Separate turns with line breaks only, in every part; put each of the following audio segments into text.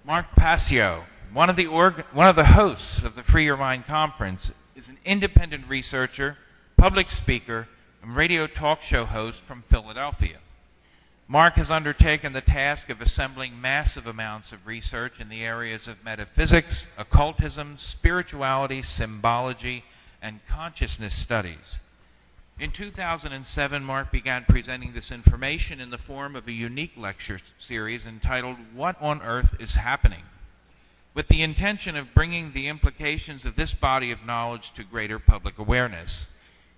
Mark Passio, one of the hosts of the Free Your Mind Conference, is an independent researcher, public speaker, and radio talk show host from Philadelphia. Mark has undertaken the task of assembling massive amounts of research in the areas of metaphysics, occultism, spirituality, symbology, and consciousness studies. In 2007, Mark began presenting this information in the form of a unique lecture series entitled What on Earth is Happening?, with the intention of bringing the implications of this body of knowledge to greater public awareness.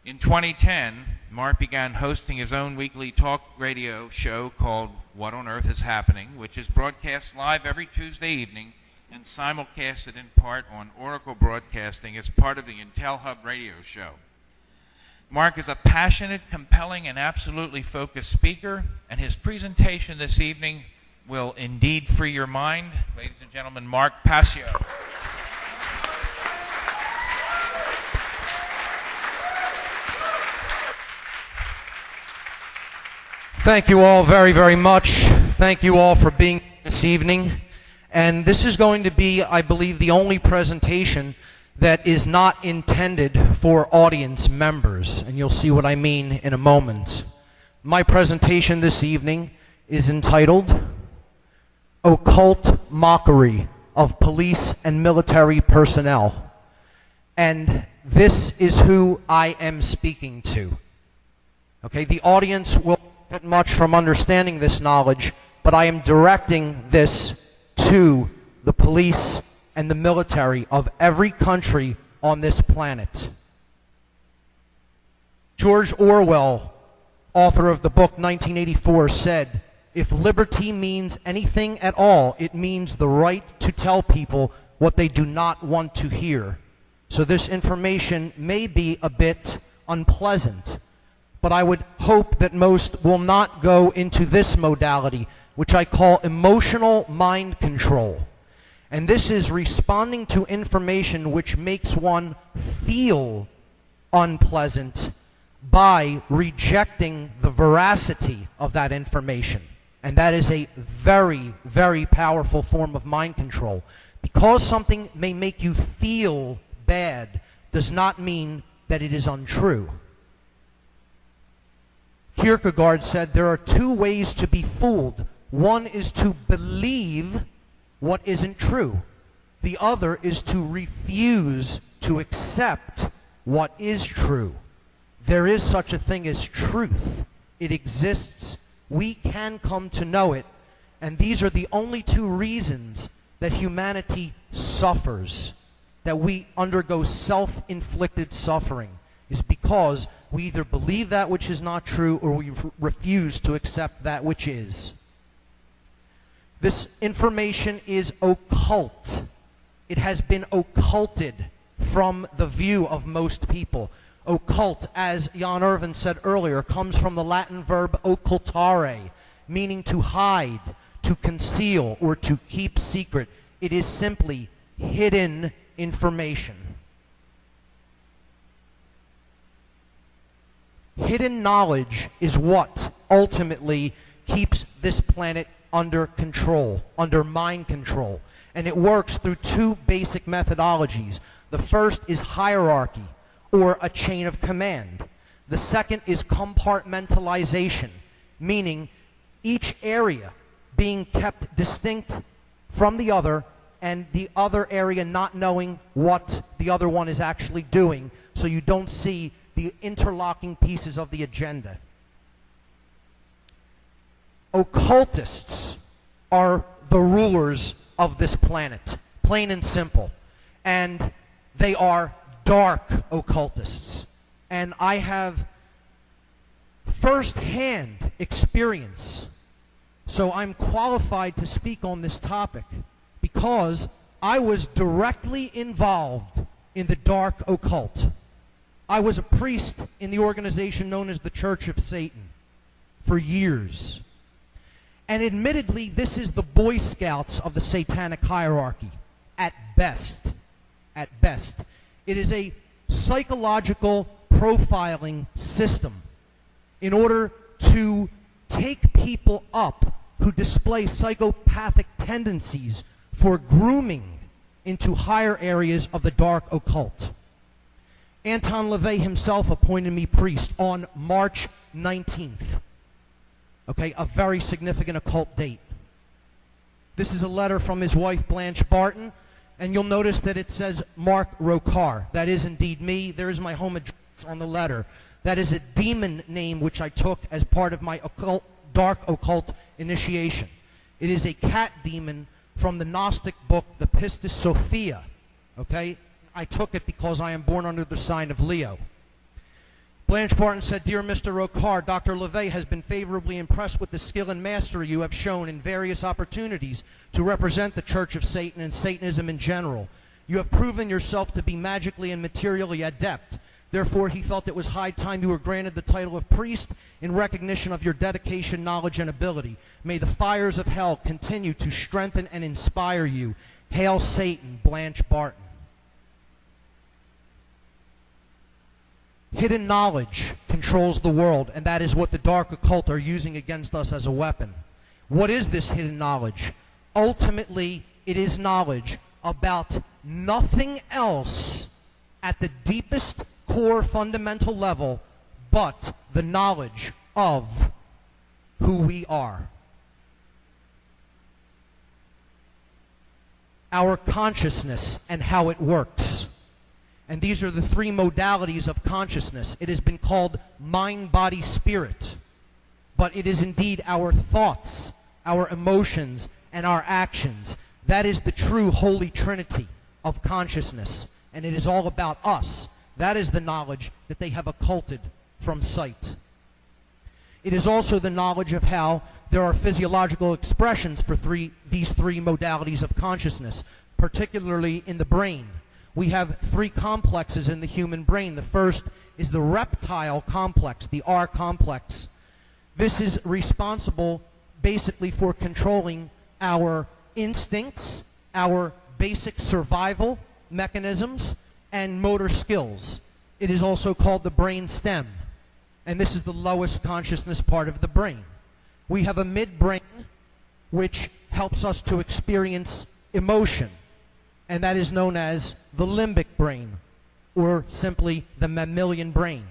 In 2010, Mark began hosting his own weekly talk radio show called What on Earth is Happening?, which is broadcast live every Tuesday evening and simulcasted in part on Oracle Broadcasting as part of the Intel Hub radio show. Mark is a passionate, compelling, and absolutely focused speaker, and his presentation this evening will indeed free your mind. Ladies and gentlemen, Mark Passio.
Thank you all very, very much. Thank you all for being here this evening. And this is going to be, I believe, the only presentation that is not intended for audience members, and you'll see what I mean in a moment. My presentation this evening is entitled Occult Mockery of Police and Military Personnel. And this is who I am speaking to. Okay, the audience will get much from understanding this knowledge, but I am directing this to the police and the military of every country on this planet. George Orwell, author of the book 1984, said, "If liberty means anything at all, it means the right to tell people what they do not want to hear." So this information may be a bit unpleasant, but I would hope that most will not go into this modality, which I call emotional mind control. And this is responding to information which makes one feel unpleasant by rejecting the veracity of that information. And that is a very, very powerful form of mind control. Because something may make you feel bad does not mean that it is untrue. Kierkegaard said there are two ways to be fooled. One is to believe what isn't true. The other is to refuse to accept what is true. There is such a thing as truth. It exists. We can come to know it. And these are the only two reasons that humanity suffers, that we undergo self-inflicted suffering, is because we either believe that which is not true or we refuse to accept that which is. This information is occult. It has been occulted from the view of most people. Occult, as Jan Irvin said earlier, comes from the Latin verb occultare, meaning to hide, to conceal, or to keep secret. It is simply hidden information. Hidden knowledge is what ultimately keeps this planet under control, under mind control. And it works through two basic methodologies. The first is hierarchy, or a chain of command. The second is compartmentalization, meaning each area being kept distinct from the other, and the other area not knowing what the other one is actually doing, so you don't see the interlocking pieces of the agenda. Occultists are the rulers of this planet, plain and simple. And they are dark occultists. And I have first-hand experience, so I'm qualified to speak on this topic because I was directly involved in the dark occult. I was a priest in the organization known as the Church of Satan for years. And admittedly, this is the Boy Scouts of the satanic hierarchy, at best. At best. It is a psychological profiling system in order to take people up who display psychopathic tendencies for grooming into higher areas of the dark occult. Anton LaVey himself appointed me priest on March 19th. Okay, a very significant occult date. This is a letter from his wife, Blanche Barton, and you'll notice that it says Mark Rokar. That is indeed me. There is my home address on the letter. That is a demon name which I took as part of my dark occult initiation. It is a cat demon from the Gnostic book, the Pistis Sophia. Okay? I took it because I am born under the sign of Leo. Blanche Barton said, "Dear Mr. Rokar, Dr. LaVey has been favorably impressed with the skill and mastery you have shown in various opportunities to represent the Church of Satan and Satanism in general. You have proven yourself to be magically and materially adept. Therefore, he felt it was high time you were granted the title of priest in recognition of your dedication, knowledge, and ability. May the fires of hell continue to strengthen and inspire you. Hail Satan, Blanche Barton." Hidden knowledge controls the world, and that is what the dark occult are using against us as a weapon. What is this hidden knowledge? Ultimately, it is knowledge about nothing else at the deepest core fundamental level but the knowledge of who we are. Our consciousness and how it works. And these are the three modalities of consciousness. It has been called mind, body, spirit. But it is indeed our thoughts, our emotions, and our actions. That is the true Holy Trinity of consciousness. And it is all about us. That is the knowledge that they have occulted from sight. It is also the knowledge of how there are physiological expressions for these three modalities of consciousness, particularly in the brain. We have three complexes in the human brain. The first is the reptile complex, the R complex. This is responsible basically for controlling our instincts, our basic survival mechanisms, and motor skills. It is also called the brain stem, and this is the lowest consciousness part of the brain. We have a midbrain, which helps us to experience emotion, and that is known as the limbic brain, or simply the mammalian brain.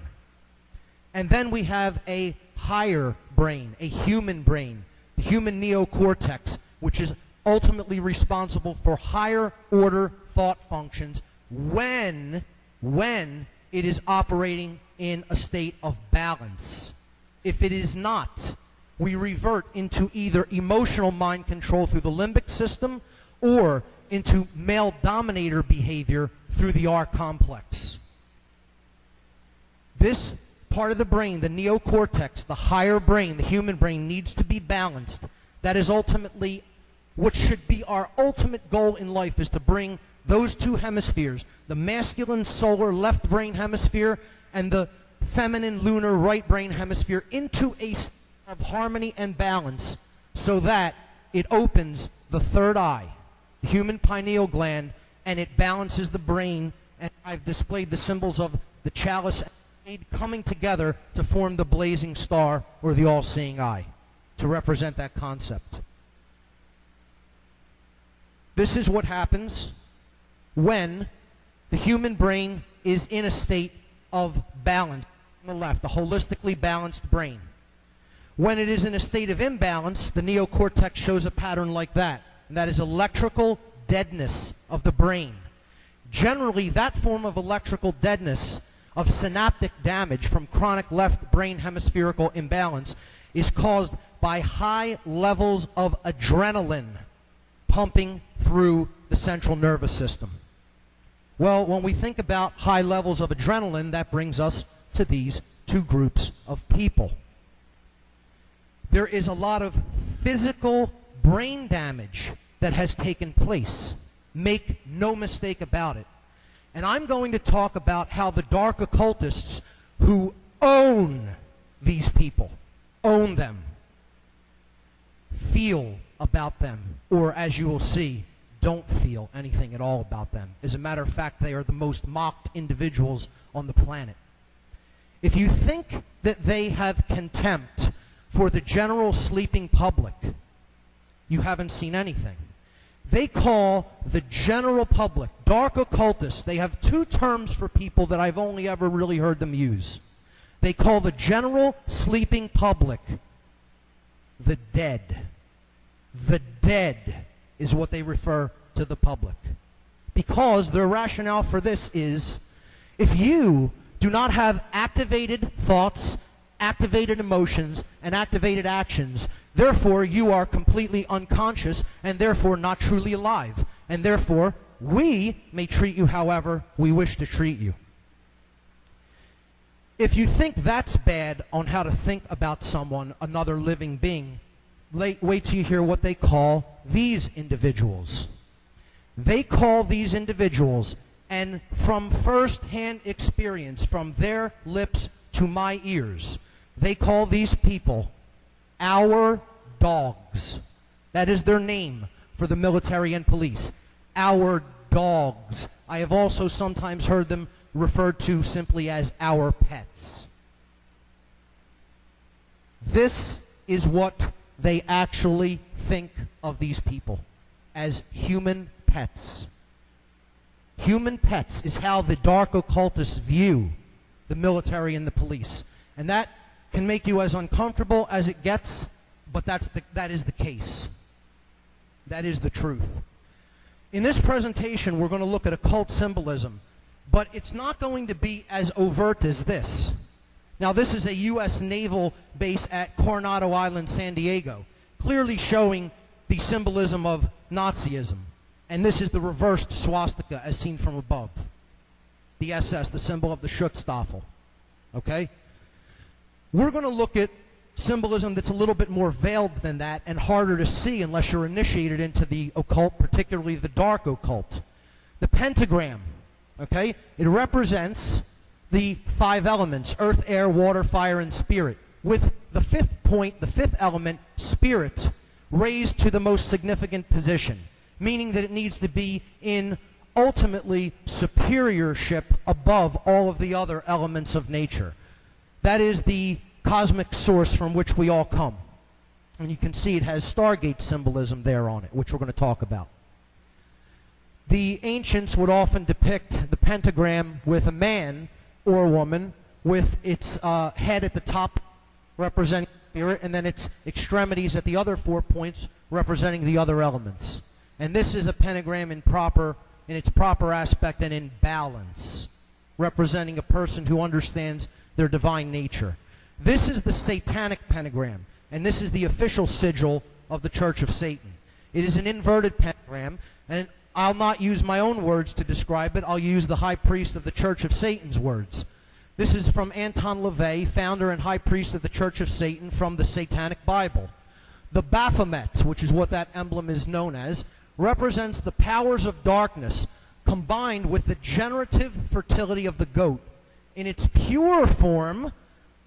And then we have a higher brain, a human brain, the human neocortex, which is ultimately responsible for higher order thought functions when it is operating in a state of balance. If it is not, we revert into either emotional mind control through the limbic system or into male dominator behavior through the R complex. This part of the brain, the neocortex, the higher brain, the human brain, needs to be balanced. That is ultimately what should be our ultimate goal in life, is to bring those two hemispheres, the masculine solar left brain hemisphere and the feminine lunar right brain hemisphere, into a state of harmony and balance, so that it opens the third eye, the human pineal gland, and it balances the brain. And I've displayed the symbols of the chalice and the jade coming together to form the blazing star, or the all-seeing eye, to represent that concept. This is what happens when the human brain is in a state of balance on the left, a holistically balanced brain. When it is in a state of imbalance, the neocortex shows a pattern like that, and that is electrical deadness of the brain. Generally, that form of electrical deadness, of synaptic damage from chronic left brain hemispherical imbalance, is caused by high levels of adrenaline pumping through the central nervous system. Well, when we think about high levels of adrenaline, that brings us to these two groups of people. There is a lot of physical brain damage that has taken place. Make no mistake about it. And I'm going to talk about how the dark occultists who own these people, own them, feel about them, or as you will see, don't feel anything at all about them. As a matter of fact, they are the most mocked individuals on the planet. If you think that they have contempt for the general sleeping public, you haven't seen anything. They call the general public, dark occultists, they have two terms for people that I've only ever really heard them use. They call the general sleeping public the dead. The dead is what they refer to the public. Because their rationale for this is, if you do not have activated thoughts, activated emotions, and activated actions, therefore you are completely unconscious and therefore not truly alive. And therefore, we may treat you however we wish to treat you. If you think that's bad on how to think about someone, another living being, wait till you hear what they call these individuals. They call these individuals, and from first-hand experience, from their lips to my ears, they call these people our dogs. That is their name for the military and police. Our dogs. I have also sometimes heard them referred to simply as our pets. This is what they actually think of these people, as human pets. Human pets is how the dark occultists view the military and the police. And that can make you as uncomfortable as it gets, but that is the case. That is the truth. In this presentation, we're going to look at occult symbolism, but it's not going to be as overt as this. Now, this is a U.S. naval base at Coronado Island, San Diego, clearly showing the symbolism of Nazism. And this is the reversed swastika as seen from above. The SS, the symbol of the Schutzstaffel. Okay? We're going to look at symbolism that's a little bit more veiled than that and harder to see unless you're initiated into the occult, particularly the dark occult. The pentagram, okay? It represents the 5 elements, earth, air, water, fire, and spirit, with the 5th point, the 5th element, spirit, raised to the most significant position, meaning that it needs to be in ultimately superiorship above all of the other elements of nature. That is the cosmic source from which we all come. And you can see it has Stargate symbolism there on it, which we're going to talk about. The ancients would often depict the pentagram with a man or a woman with its head at the top representing spirit, and then its extremities at the other 4 points representing the other elements. And this is a pentagram in its proper aspect and in balance, representing a person who understands their divine nature. This is the satanic pentagram, and this is the official sigil of the Church of Satan. It is an inverted pentagram, and I'll not use my own words to describe it. I'll use the high priest of the Church of Satan's words. This is from Anton LaVey, founder and high priest of the Church of Satan, from the Satanic Bible. The Baphomet, which is what that emblem is known as, represents the powers of darkness combined with the generative fertility of the goat. In its pure form,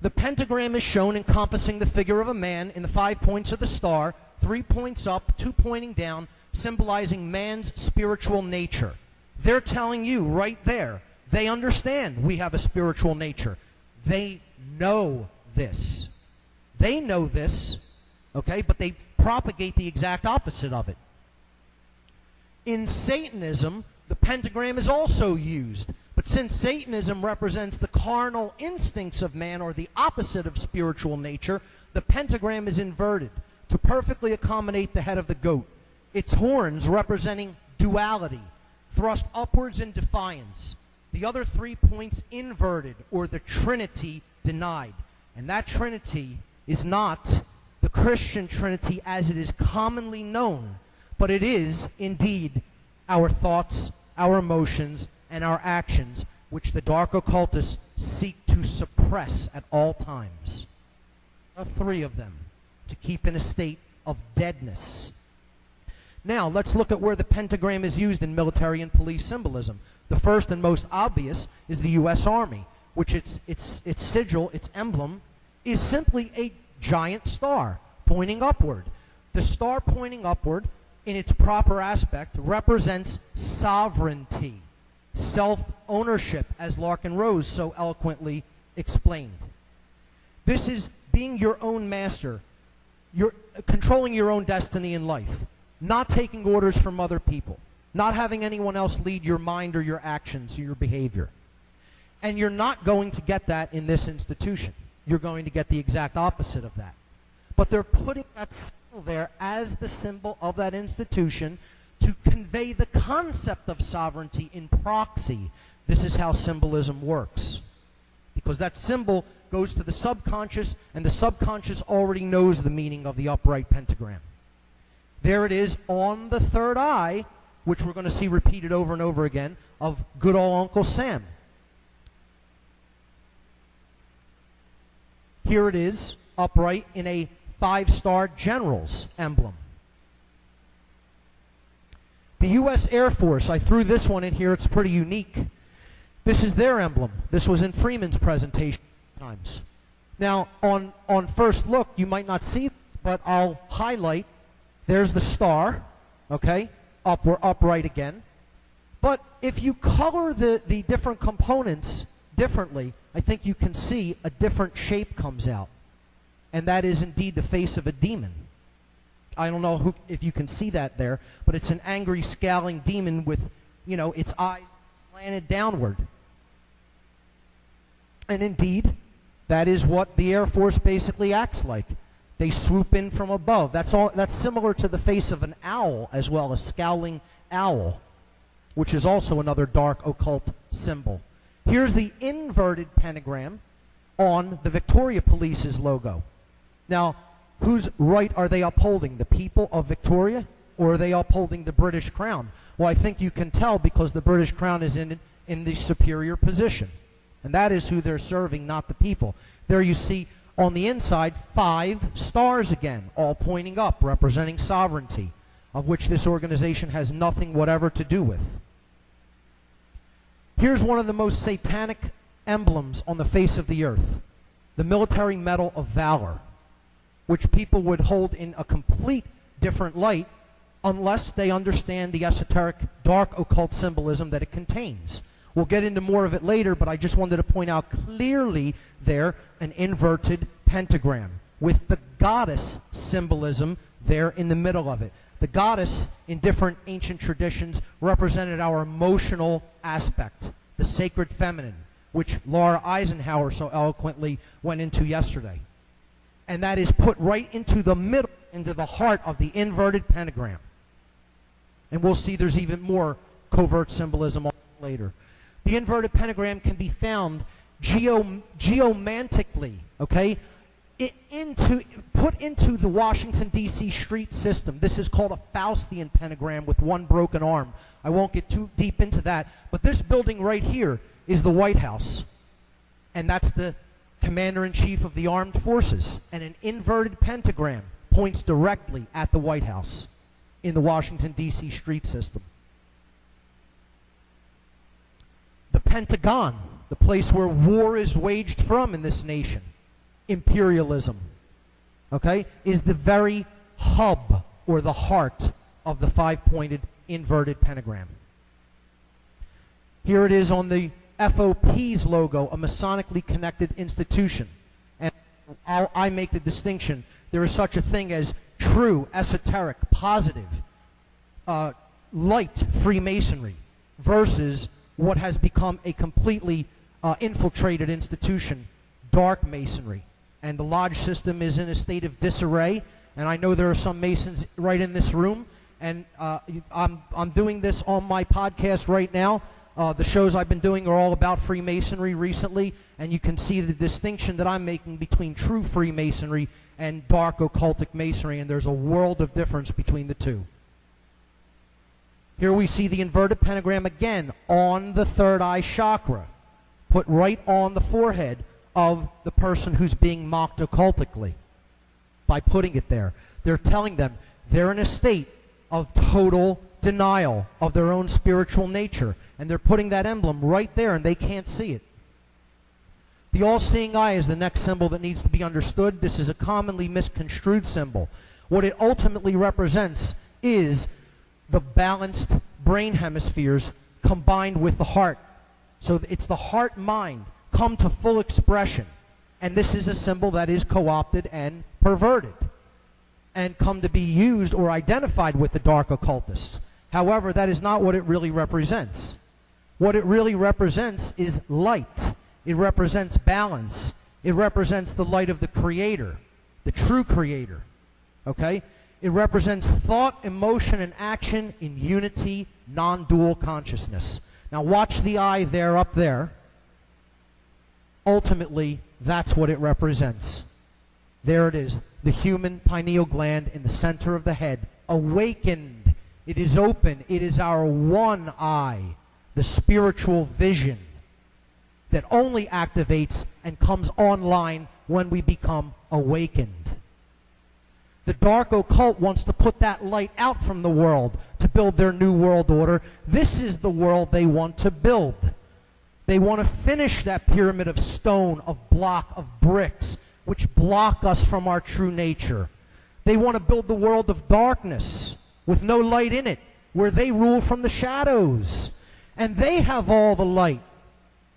the pentagram is shown encompassing the figure of a man in the 5 points of the star, 3 points up, 2 pointing down, symbolizing man's spiritual nature. They're telling you right there, they understand we have a spiritual nature. They know this. They know this, okay, but they propagate the exact opposite of it. In Satanism, the pentagram is also used. But since Satanism represents the carnal instincts of man, or the opposite of spiritual nature, the pentagram is inverted to perfectly accommodate the head of the goat. Its horns representing duality, thrust upwards in defiance. The other 3 points inverted, or the Trinity denied. And that Trinity is not the Christian Trinity as it is commonly known, but it is indeed our thoughts, our emotions, and our actions, which the dark occultists seek to suppress at all times. 3 of them, to keep in a state of deadness. Now, let's look at where the pentagram is used in military and police symbolism. The first and most obvious is the U.S. Army, which its sigil, its emblem, is simply a giant star pointing upward. The star pointing upward, in its proper aspect, represents sovereignty, self-ownership, as Larkin Rose so eloquently explained. This is being your own master, you're controlling your own destiny in life. not taking orders from other people, not having anyone else lead your mind or your actions or your behavior. And you're not going to get that in this institution. You're going to get the exact opposite of that. But they're putting that symbol there as the symbol of that institution to convey the concept of sovereignty in proxy. This is how symbolism works. Because that symbol goes to the subconscious, and the subconscious already knows the meaning of the upright pentagram. There it is on the third eye, which we're going to see repeated over and over again, of good old Uncle Sam. Here it is, upright in a 5-star general's emblem. The U.S. Air Force, I threw this one in here, it's pretty unique. This is their emblem. This was in Freeman's presentation times. Now, on first look, you might not see this, but I'll highlight. There's the star, okay? We're upright again. But if you color the different components differently, I think you can see a different shape comes out. And that is indeed the face of a demon. I don't know if you can see that there, but it's an angry, scowling demon with, its eyes slanted downward. And indeed, that is what the Air Force basically acts like. They swoop in from above. That's similar to the face of an owl as well, a scowling owl, which is also another dark occult symbol. Here's the inverted pentagram on the Victoria Police's logo. Now, whose right are they upholding? The people of Victoria, or are they upholding the British Crown? Well, I think you can tell because the British Crown is in the superior position. And that is who they're serving, not the people. There you see on the inside 5 stars again, all pointing up, representing sovereignty, of which this organization has nothing whatever to do with. Here's one of the most satanic emblems on the face of the earth, the military medal of valor, which people would hold in a complete different light unless they understand the esoteric dark occult symbolism that it contains. We'll get into more of it later, but I just wanted to point out clearly there an inverted pentagram with the goddess symbolism there in the middle of it. The goddess, in different ancient traditions, represented our emotional aspect, the sacred feminine, which Laura Eisenhower so eloquently went into yesterday. And that is put right into the middle, into the heart of the inverted pentagram. And we'll see there's even more covert symbolism later. The inverted pentagram can be found geomantically, okay, put into the Washington, D.C. street system. This is called a Faustian pentagram with one broken arm. I won't get too deep into that, but this building right here is the White House, and that's the Commander-in-Chief of the Armed Forces, and an inverted pentagram points directly at the White House in the Washington, D.C. street system. The Pentagon, the place where war is waged from in this nation, imperialism, okay, is the very hub or the heart of the 5-pointed inverted pentagram. Here it is on the FOP's logo, a Masonically connected institution. And I make the distinction. There is such a thing as true, esoteric, positive, light Freemasonry versus what has become a completely infiltrated institution, dark Masonry. And the lodge system is in a state of disarray. And I know there are some Masons right in this room. And I'm doing this on my podcast right now. The shows I've been doing are all about Freemasonry recently, and you can see the distinction that I'm making between true Freemasonry and dark occultic Masonry, and there's a world of difference between the two. Here we see the inverted pentagram again on the third eye chakra, put right on the forehead of the person who's being mocked occultically by putting it there. They're telling them they're in a state of total denial of their own spiritual nature, and they're putting that emblem right there and they can't see it. The all-seeing eye is the next symbol that needs to be understood. This is a commonly misconstrued symbol. What it ultimately represents is the balanced brain hemispheres combined with the heart. So it's the heart-mind come to full expression, and this is a symbol that is co-opted and perverted. and come to be used or identified with the dark occultists. However, that is not what it really represents. What it really represents is light. It represents balance. It represents the light of the Creator, the true Creator. Okay? It represents thought, emotion, and action in unity, non-dual consciousness. Now watch the eye there, up there. Ultimately, that's what it represents. There it is, the human pineal gland in the center of the head, awakened. It is open. It is our one eye, the spiritual vision that only activates and comes online when we become awakened. The dark occult wants to put that light out from the world to build their new world order. This is the world they want to build. They want to finish that pyramid of stone, of block, of bricks, which block us from our true nature. They want to build the world of darkness with no light in it, where they rule from the shadows. And they have all the light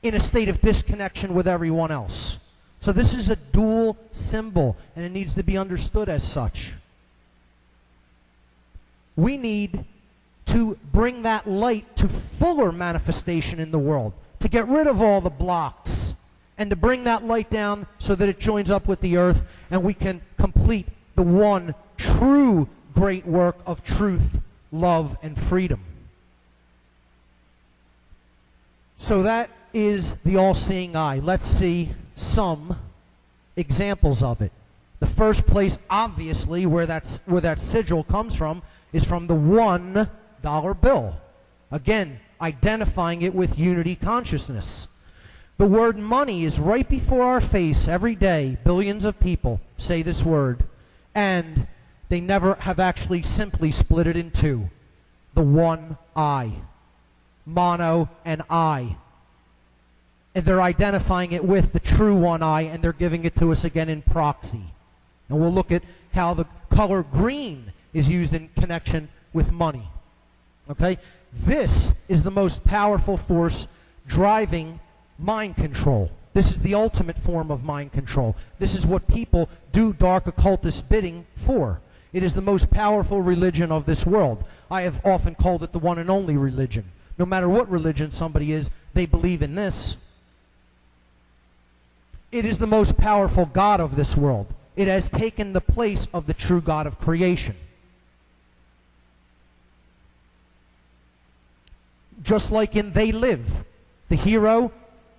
in a state of disconnection with everyone else. So this is a dual symbol, and it needs to be understood as such. We need to bring that light to fuller manifestation in the world, to get rid of all the blocks, and to bring that light down so that it joins up with the earth, and we can complete the one true great work of truth, love, and freedom. So that is the all-seeing eye. Let's see some examples of it. The first place, obviously, where that sigil comes from is from the $1 bill. Again, identifying it with unity consciousness. The word money is right before our face every day. Billions of people say this word, and they never have actually simply split it in two. The one eye. Mono and eye. And they're identifying it with the true one eye, and they're giving it to us again in proxy. And we'll look at how the color green is used in connection with money. Okay? This is the most powerful force driving mind control. This is the ultimate form of mind control. This is what people do dark occultist bidding for. It is the most powerful religion of this world. I have often called it the one and only religion. No matter what religion somebody is, they believe in this. It is the most powerful God of this world. It has taken the place of the true God of creation. Just like in They Live, the hero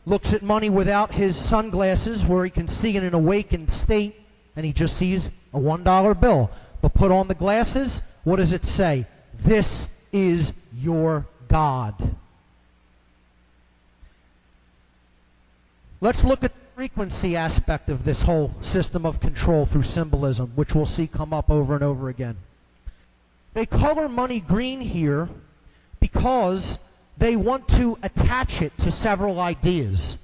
looks at money without his sunglasses where he can see in an awakened state, and he just sees a $1 bill. But put on the glasses, what does it say? This is your God. Let's look at the frequency aspect of this whole system of control through symbolism, which we'll see come up over and over again. They color money green here because they want to attach it to several ideas.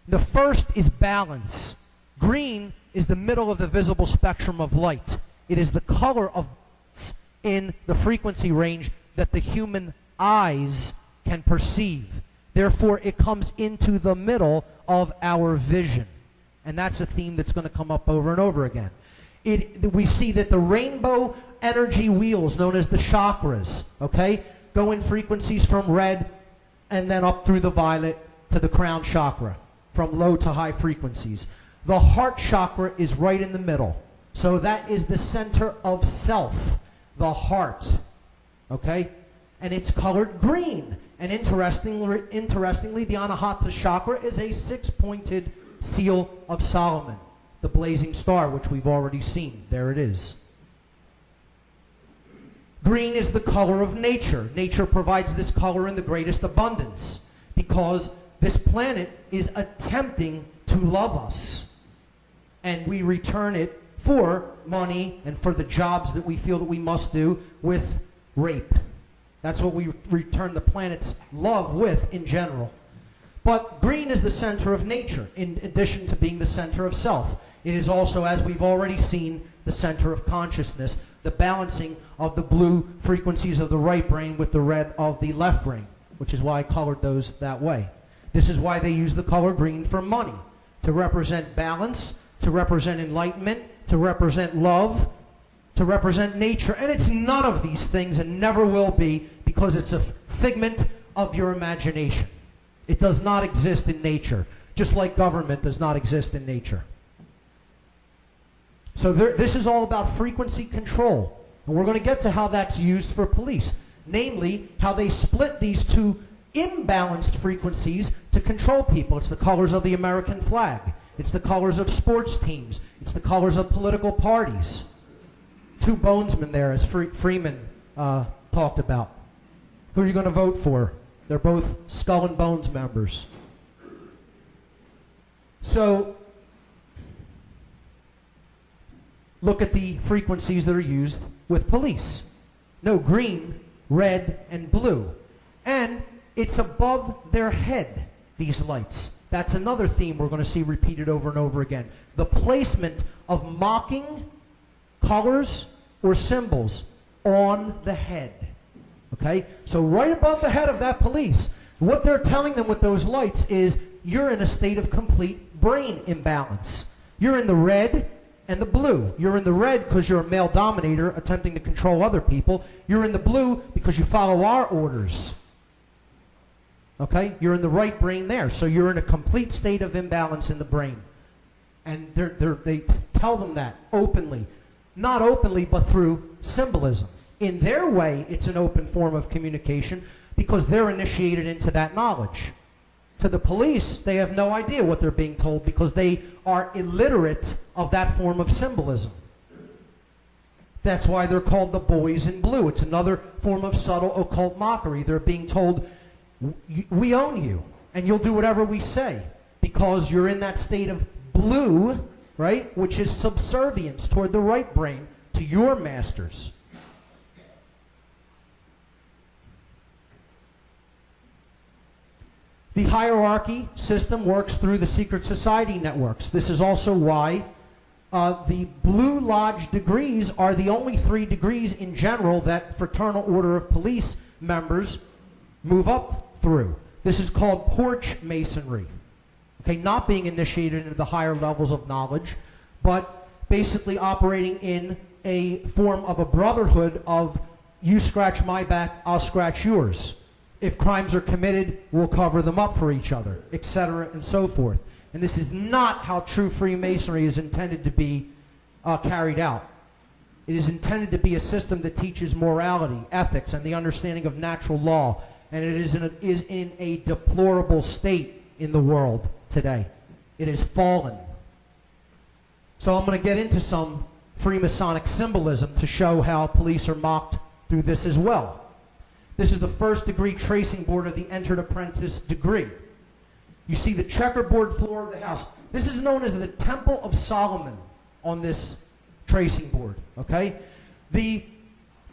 The first is balance. Green is the middle of the visible spectrum of light. It is the color of in the frequency range that the human eyes can perceive. Therefore, it comes into the middle of our vision. And that's a theme that's going to come up over and over again. We see that the rainbow energy wheels, known as the chakras, okay, go in frequencies from red and then up through the violet to the crown chakra, from low to high frequencies. The heart chakra is right in the middle. So that is the center of self, the heart, okay? And it's colored green. And interestingly, the Anahata chakra is a six-pointed seal of Solomon, the blazing star, which we've already seen. There it is. Green is the color of nature. Nature provides this color in the greatest abundance because this planet is attempting to love us. And we return it for money and for the jobs that we feel that we must do with rape. That's what we return the planet's love with in general. But green is the center of nature, in addition to being the center of self. It is also, as we've already seen, the center of consciousness, the balancing of the blue frequencies of the right brain with the red of the left brain, which is why I colored those that way. This is why they use the color green for money, to represent balance, to represent enlightenment, to represent love, to represent nature, and it's none of these things and never will be, because it's a figment of your imagination. It does not exist in nature, just like government does not exist in nature. So this is all about frequency control, and we're going to get to how that's used for police, namely how they split these two imbalanced frequencies to control people. It's the colors of the American flag. It's the colors of sports teams. It's the colors of political parties. Two bonesmen there, as Freeman talked about. Who are you going to vote for? They're both Skull and Bones members. So, look at the frequencies that are used with police. No, green, red, and blue. And it's above their head, these lights. That's another theme we're going to see repeated over and over again. The placement of mocking colors or symbols on the head. Okay? So right above the head of that police, what they're telling them with those lights is you're in a state of complete brain imbalance. You're in the red and the blue. You're in the red because you're a male dominator attempting to control other people. You're in the blue because you follow our orders. Okay? You're in the right brain there. So you're in a complete state of imbalance in the brain. And they tell them that openly. Not openly, but through symbolism. In their way, it's an open form of communication because they're initiated into that knowledge. To the police, they have no idea what they're being told because they are illiterate of that form of symbolism. That's why they're called the boys in blue. It's another form of subtle occult mockery. They're being told, we own you, and you'll do whatever we say because you're in that state of blue, right, which is subservience toward the right brain to your masters. The hierarchy system works through the secret society networks. This is also why the Blue Lodge degrees are the only 3 degrees in general that Fraternal Order of Police members move up through. This is called porch masonry. Okay, not being initiated into the higher levels of knowledge, but basically operating in a form of a brotherhood of you scratch my back, I'll scratch yours. If crimes are committed, we'll cover them up for each other, etc., and so forth. And this is not how true Freemasonry is intended to be carried out. It is intended to be a system that teaches morality, ethics, and the understanding of natural law. And it is in a deplorable state in the world today. It has fallen. So I'm going to get into some Freemasonic symbolism to show how police are mocked through this as well. This is the first degree tracing board of the entered apprentice degree. You see the checkerboard floor of the house. This is known as the Temple of Solomon on this tracing board, okay? The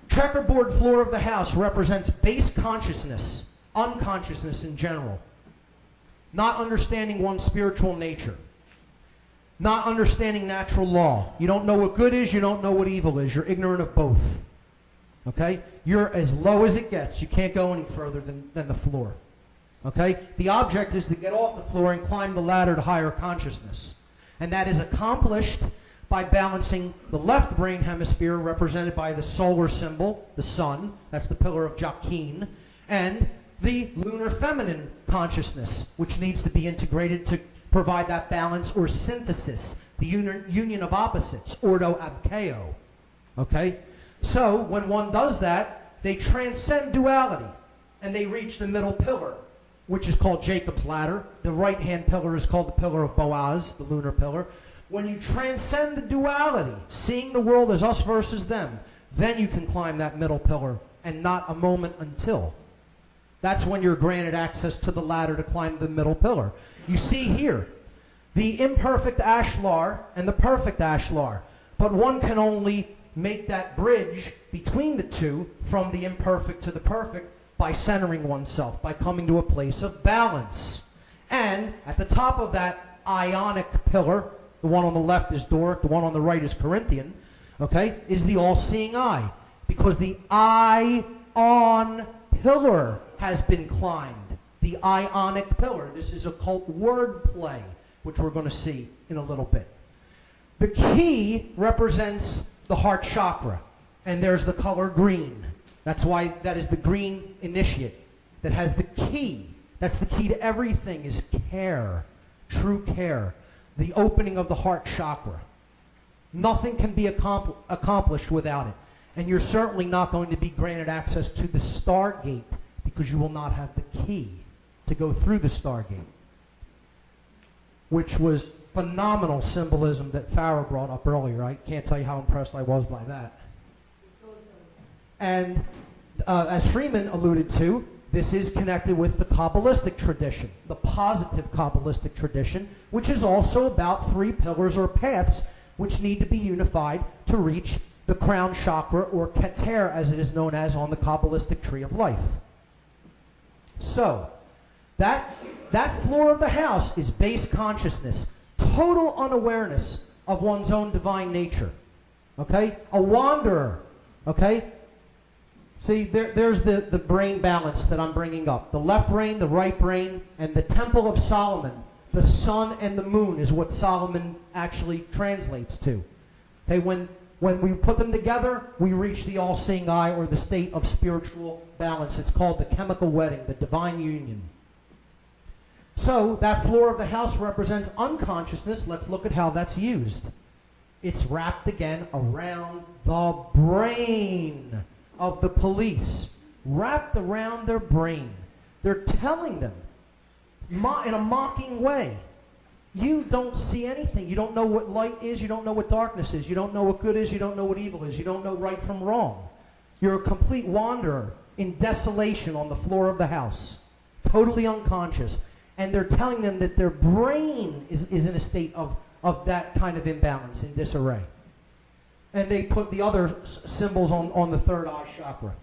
checkerboard floor of the house represents base consciousness, unconsciousness in general, not understanding one's spiritual nature, not understanding natural law. You don't know what good is, you don't know what evil is. You're ignorant of both. Okay? You're as low as it gets. You can't go any further than the floor. Okay? The object is to get off the floor and climb the ladder to higher consciousness. And that is accomplished by balancing the left brain hemisphere, represented by the solar symbol, the sun, that's the pillar of Jachin, and the lunar feminine consciousness, which needs to be integrated to provide that balance or synthesis, the union of opposites, ordo ab chaos. Okay? So, when one does that, they transcend duality, and they reach the middle pillar, which is called Jacob's ladder. The right-hand pillar is called the pillar of Boaz, the lunar pillar. When you transcend the duality, seeing the world as us versus them, then you can climb that middle pillar, and not a moment until. That's when you're granted access to the ladder to climb the middle pillar. You see here, the imperfect ashlar and the perfect ashlar, but one can only make that bridge between the two from the imperfect to the perfect by centering oneself, by coming to a place of balance. And at the top of that ionic pillar, the one on the left is Doric, the one on the right is Corinthian, okay, is the all-seeing eye. Because the ion pillar has been climbed. The ionic pillar. This is occult wordplay, which we're going to see in a little bit. The key represents the heart chakra, and there's the color green. That's why that is the green initiate that has the key. That's the key to everything, is care, true care, the opening of the heart chakra. Nothing can be accomplished without it. And you're certainly not going to be granted access to the Stargate because you will not have the key to go through the Stargate, which was phenomenal symbolism that Farah brought up earlier. I can't tell you how impressed I was by that. And as Freeman alluded to, this is connected with the Kabbalistic tradition, the positive Kabbalistic tradition, which is also about 3 pillars or paths which need to be unified to reach the crown chakra, or Keter as it is known as on the Kabbalistic tree of life. So, that floor of the house is base consciousness, total unawareness of one's own divine nature. Okay? A wanderer. Okay? See, there's the brain balance that I'm bringing up. The left brain, the right brain, and the Temple of Solomon. The sun and the moon is what Solomon actually translates to. Okay, when we put them together, we reach the all-seeing eye, or the state of spiritual balance. It's called the chemical wedding, the divine union. So, that floor of the house represents unconsciousness. Let's look at how that's used. It's wrapped again around the brain of the police. Wrapped around their brain. They're telling them, in a mocking way, you don't see anything. You don't know what light is. You don't know what darkness is. You don't know what good is. You don't know what evil is. You don't know right from wrong. You're a complete wanderer in desolation on the floor of the house, totally unconscious. And they're telling them that their brain is in a state of that kind of imbalance, in disarray. And they put the other symbols on the third eye chakra.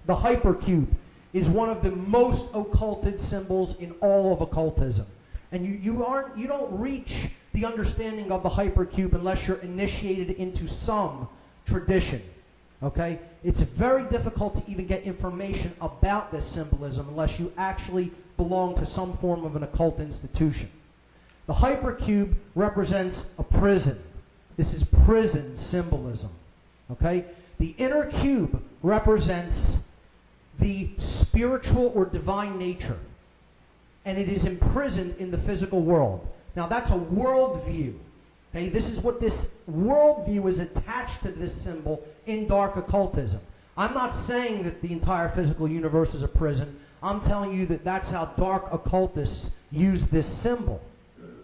The hypercube is one of the most occulted symbols in all of occultism. And you don't reach the understanding of the hypercube unless you're initiated into some tradition. Okay? It's very difficult to even get information about this symbolism unless you actually belong to some form of an occult institution. The hypercube represents a prison. This is prison symbolism. Okay? The inner cube represents the spiritual or divine nature, and it is imprisoned in the physical world. Now that's a worldview. Okay, this is what this worldview is attached to this symbol in dark occultism. I'm not saying that the entire physical universe is a prison. I'm telling you that that's how dark occultists use this symbol.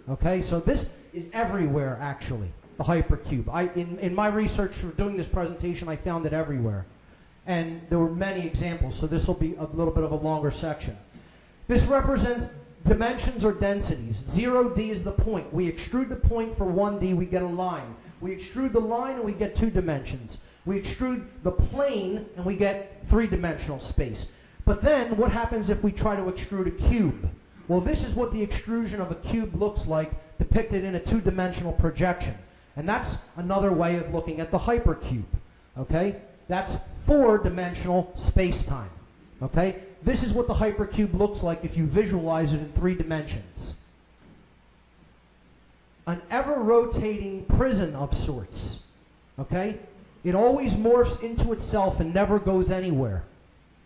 Okay, so this is everywhere actually, the hypercube. In my research for doing this presentation, I found it everywhere. And there were many examples, so this will be a little bit of a longer section. This represents dimensions or densities. 0D is the point. We extrude the point for 1D, we get a line. We extrude the line and we get 2 dimensions. We extrude the plane and we get 3-dimensional space. But then, what happens if we try to extrude a cube? Well, this is what the extrusion of a cube looks like, depicted in a 2-dimensional projection. And that's another way of looking at the hypercube. Okay? That's 4-dimensional space-time. Okay? This is what the hypercube looks like if you visualize it in 3 dimensions. An ever-rotating prison of sorts. Okay? It always morphs into itself and never goes anywhere.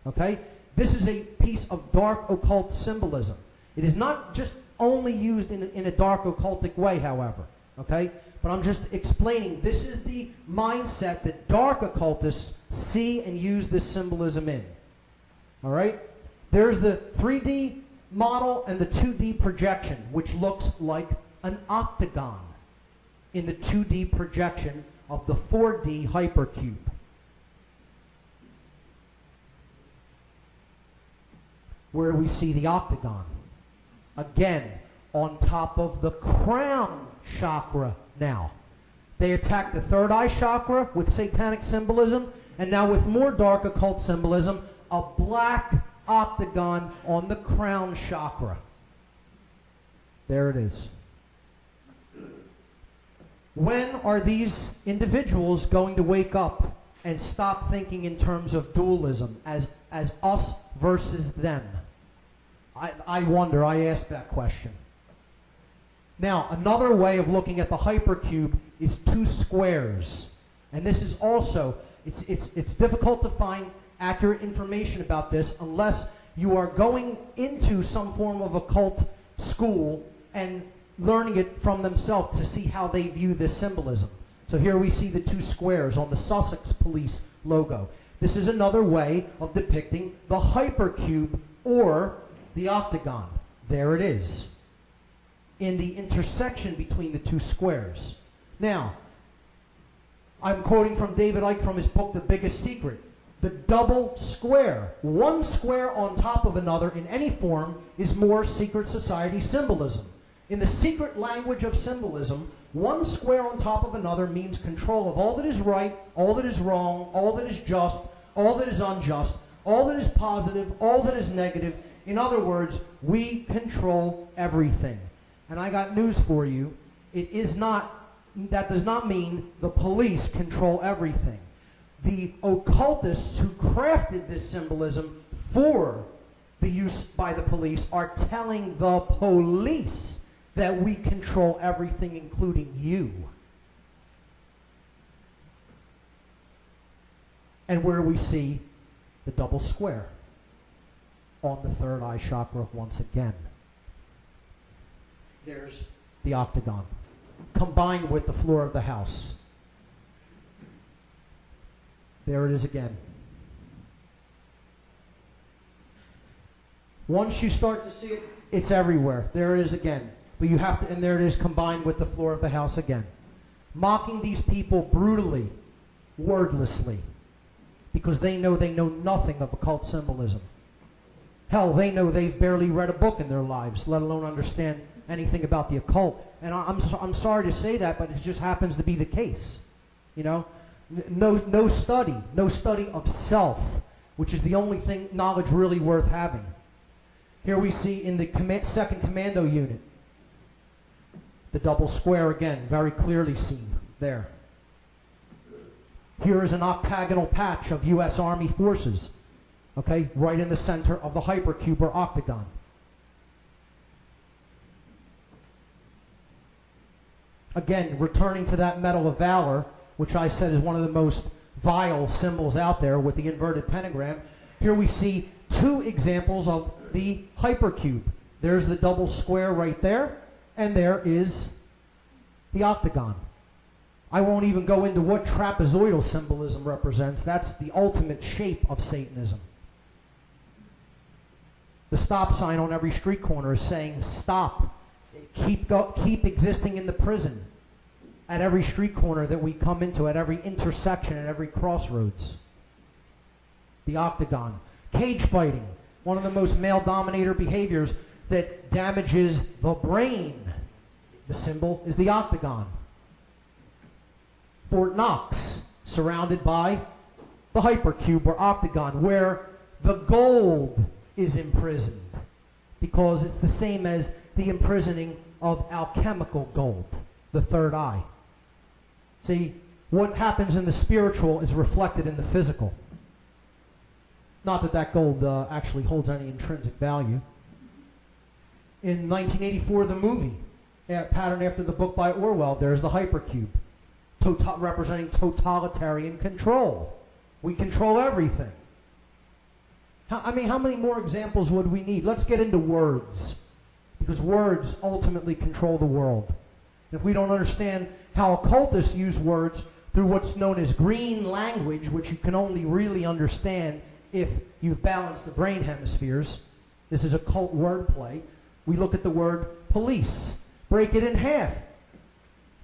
Okay? This is a piece of dark occult symbolism. It is not just only used in a dark occultic way, however. Okay? But I'm just explaining, this is the mindset that dark occultists see and use this symbolism in. All right? There's the 3D model and the 2D projection, which looks like an octagon in the 2D projection of the 4D hypercube. Where we see the octagon. Again, on top of the crown chakra now. They attack the third eye chakra with satanic symbolism, and now with more dark occult symbolism, a black octagon on the crown chakra. There it is. When are these individuals going to wake up and stop thinking in terms of dualism as us versus them? I wonder, I ask that question. Now, another way of looking at the hypercube is 2 squares. And this is also, it's difficult to find accurate information about this unless you are going into some form of occult school and learning it from themselves to see how they view this symbolism. So here we see the two squares on the Sussex police logo. This is another way of depicting the hypercube or the octagon. There it is, in the intersection between the two squares. Now, I'm quoting from David Icke from his book, The Biggest Secret. The double square, one square on top of another in any form, is more secret society symbolism. In the secret language of symbolism, one square on top of another means control of all that is right, all that is wrong, all that is just, all that is unjust, all that is positive, all that is negative. In other words, we control everything. And I got news for you. That does not mean the police control everything. The occultists who crafted this symbolism for the use by the police are telling the police that we control everything, including you. And where we see the double square on the third eye chakra once again. There's the octagon, combined with the floor of the house. There it is again. Once you start to see it, it's everywhere. There it is again. But you have to, and there it is combined with the floor of the house again. Mocking these people brutally, wordlessly, because they know nothing of occult symbolism. Hell, they know they've barely read a book in their lives, let alone understand anything about the occult. And I'm sorry to say that, but it just happens to be the case. You know, no study of self, which is the only thing knowledge really worth having. Here we see in the 2nd Commando unit, the double square again, very clearly seen there. Here is an octagonal patch of U.S. Army forces, okay, right in the center of the hypercube or octagon. Again, returning to that Medal of Valor, which I said is one of the most vile symbols out there with the inverted pentagram. Here we see two examples of the hypercube. There's the double square right there, and there is the octagon. I won't even go into what trapezoidal symbolism represents. That's the ultimate shape of Satanism. The stop sign on every street corner is saying, stop. Keep existing in the prison at every street corner that we come into, at every intersection, at every crossroads. The octagon. Cage fighting, one of the most male-dominator behaviors that damages the brain. The symbol is the octagon. Fort Knox, surrounded by the hypercube or octagon, where the gold is imprisoned, because it's the same as the imprisoning of alchemical gold, the third eye. See, what happens in the spiritual is reflected in the physical. Not that that gold actually holds any intrinsic value. In 1984, the movie, patterned after the book by Orwell, there's the hypercube, representing totalitarian control. We control everything. How many more examples would we need? Let's get into words, because words ultimately control the world. If we don't understand how occultists use words through what's known as green language, which you can only really understand if you've balanced the brain hemispheres, this is occult wordplay. We look at the word police, break it in half.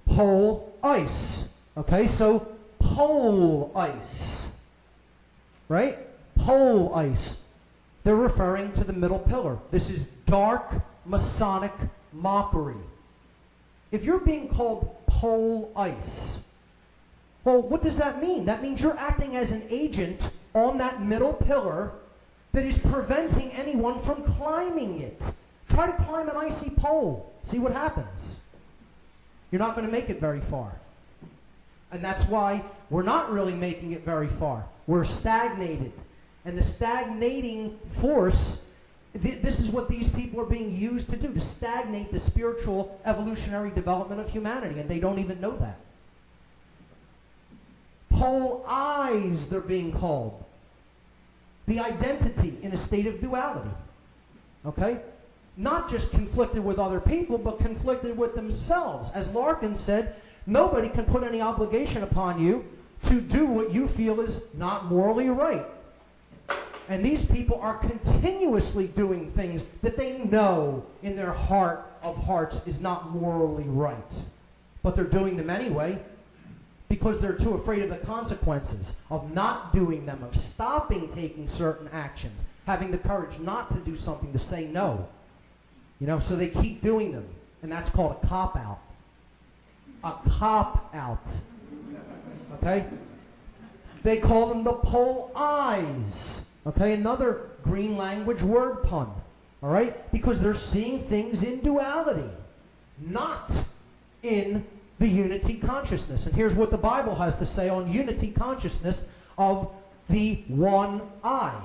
Pole ice. Okay, so pole ice. Right? Pole ice. They're referring to the middle pillar. This is dark Masonic mockery. If you're being called pole ice, well, what does that mean? That means you're acting as an agent on that middle pillar that is preventing anyone from climbing it. Try to climb an icy pole. See what happens. You're not going to make it very far. And that's why we're not really making it very far. We're stagnated. And the stagnating force, this is what these people are being used to do, to stagnate the spiritual evolutionary development of humanity, and they don't even know that. Pole eyes, they're being called. The identity in a state of duality. Okay? Not just conflicted with other people, but conflicted with themselves. As Larkin said, nobody can put any obligation upon you to do what you feel is not morally right. And these people are continuously doing things that they know in their heart of hearts is not morally right. But they're doing them anyway because they're too afraid of the consequences of not doing them, of stopping taking certain actions, having the courage not to do something, to say no. You know, so they keep doing them. And that's called a cop-out. A cop-out. Okay? They call them the pole eyes. Okay, another green language word pun. All right? Because they're seeing things in duality, not in the unity consciousness. And here's what the Bible has to say on unity consciousness of the one eye.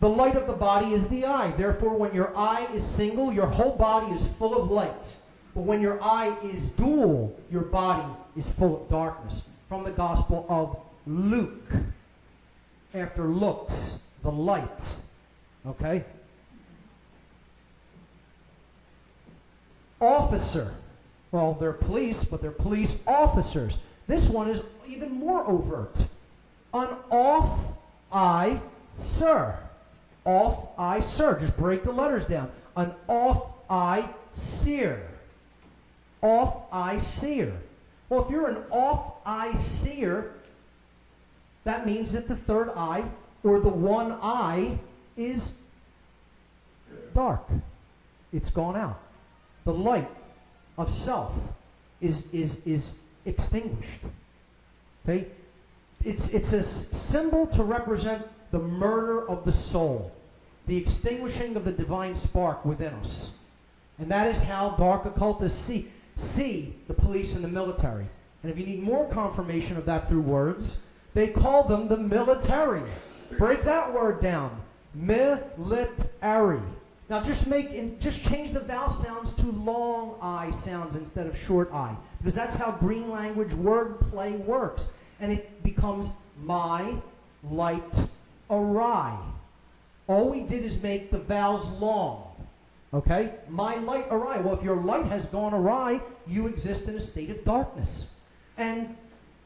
The light of the body is the eye. Therefore, when your eye is single, your whole body is full of light. But when your eye is dual, your body is full of darkness. From the Gospel of Luke. After looks, the light. Okay? Officer. Well, they're police, but they're police officers. This one is even more overt. An off-eye sir. Off-eye sir. Just break the letters down. An off-eye seer. Off-eye seer. Well, if you're an off-eye seer, that means that the third eye, or the one eye, is dark. It's gone out. The light of self is extinguished. Okay? It's a symbol to represent the murder of the soul, the extinguishing of the divine spark within us. And that is how dark occultists see the police and the military. And if you need more confirmation of that through words, they call them the military. Break that word down. Military. Now just change the vowel sounds to long I sounds instead of short I. Because that's how green language word play works. And it becomes my light awry. All we did is make the vowels long. Okay? My light awry. Well, if your light has gone awry, you exist in a state of darkness. And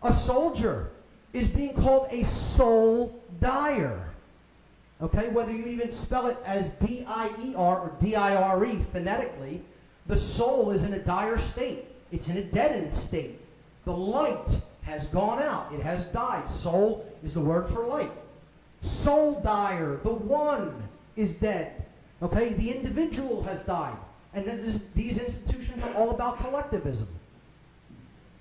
a soldier is being called a soul dyer. Okay? Whether you even spell it as D-I-E-R or D-I-R-E phonetically, the soul is in a dire state. It's in a deadened state. The light has gone out. It has died. Soul is the word for light. Soul dyer, the one, is dead. Okay? The individual has died. And these institutions are all about collectivism.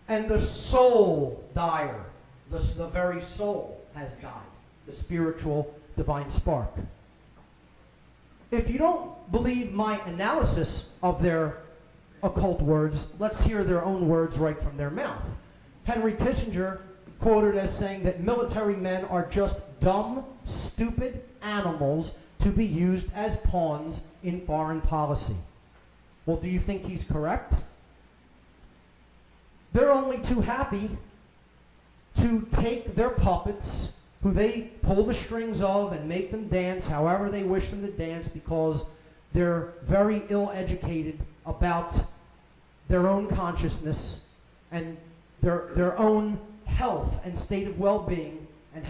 And the soul dyer, the very soul, has died. The spiritual divine spark. If you don't believe my analysis of their occult words, let's hear their own words right from their mouth. Henry Kissinger quoted as saying that military men are just dumb, stupid animals to be used as pawns in foreign policy. Well, do you think he's correct? They're only too happy to take their puppets, who they pull the strings of and make them dance however they wish them to dance, because they're very ill-educated about their own consciousness and their own health and state of well-being and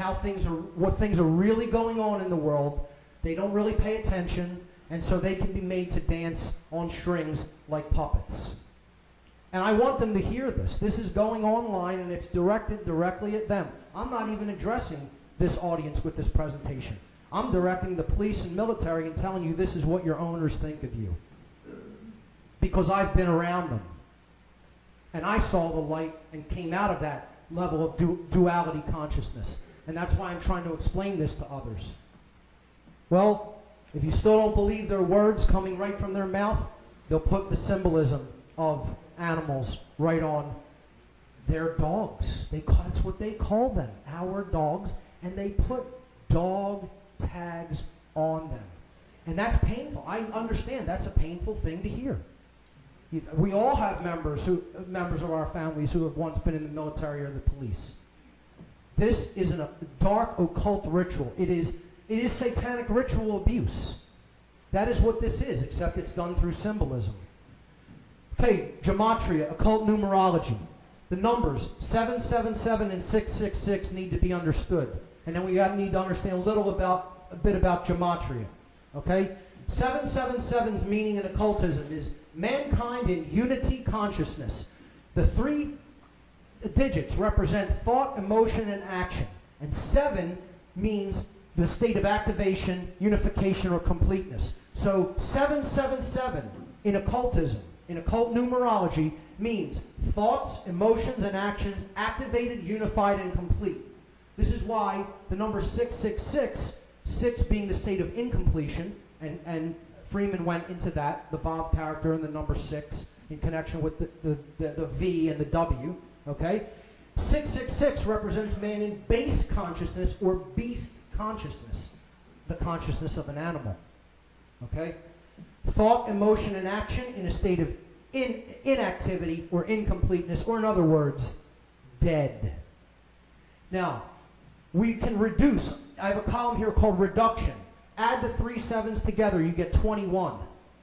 what things are really going on in the world. They don't really pay attention, and so they can be made to dance on strings like puppets. And I want them to hear this. This is going online, and it's directed directly at them. I'm not even addressing this audience with this presentation. I'm directing the police and military and telling you this is what your owners think of you. Because I've been around them. And I saw the light and came out of that level of duality consciousness. And that's why I'm trying to explain this to others. Well, if you still don't believe their words coming right from their mouth, they'll put the symbolism of animals right on their dogs. That's what they call them, our dogs. And they put dog tags on them. And that's painful. I understand that's a painful thing to hear. We all have members of our families who have once been in the military or the police. This is a dark occult ritual. It is satanic ritual abuse. That is what this is, except it's done through symbolism. Okay, gematria, occult numerology. The numbers 777 and 666 need to be understood. And then we need to understand a bit about gematria. Okay? 777's meaning in occultism is mankind in unity consciousness. The 3 digits represent thought, emotion, and action. And 7 means the state of activation, unification, or completeness. So 777 in occultism, in occult numerology, means thoughts, emotions, and actions activated, unified, and complete. This is why the number 666, 6 being the state of incompletion, and Freeman went into that, the Vav character and the number 6 in connection with the V and the W, okay? 666 represents man in base consciousness or beast consciousness, the consciousness of an animal, okay? Thought, emotion, and action in a state of inactivity or incompleteness, or in other words, dead. Now, we can reduce. I have a column here called reduction. Add the 3 7s together, you get 21.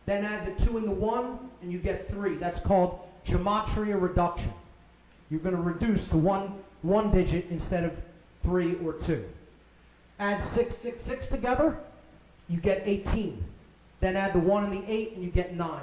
Then add the 2 and the 1, and you get 3. That's called gematria reduction. You're going to reduce to one digit instead of 3 or 2. Add 666 together, you get 18. Then add the 1 and the 8, and you get 9.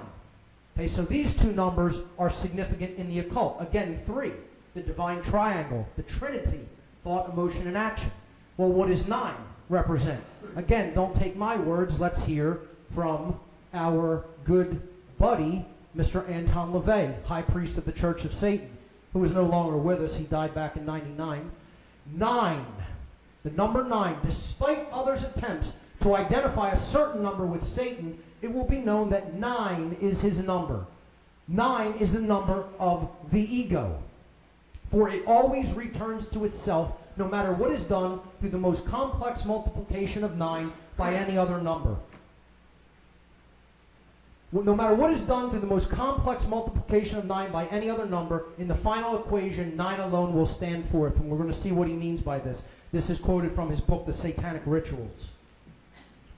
Okay, so these 2 numbers are significant in the occult. Again, 3, the divine triangle, the Trinity, thought, emotion, and action. Well, what does 9 represent? Again, don't take my words. Let's hear from our good buddy, Mr. Anton LaVey, High Priest of the Church of Satan, who is no longer with us. He died back in '99. 9, the number 9, despite others' attempts to identify a certain number with Satan, it will be known that 9 is his number. 9 is the number of the ego. For it always returns to itself, no matter what is done through the most complex multiplication of 9 by any other number. No matter what is done through the most complex multiplication of 9 by any other number, in the final equation, 9 alone will stand forth. And we're going to see what he means by this. This is quoted from his book, The Satanic Rituals.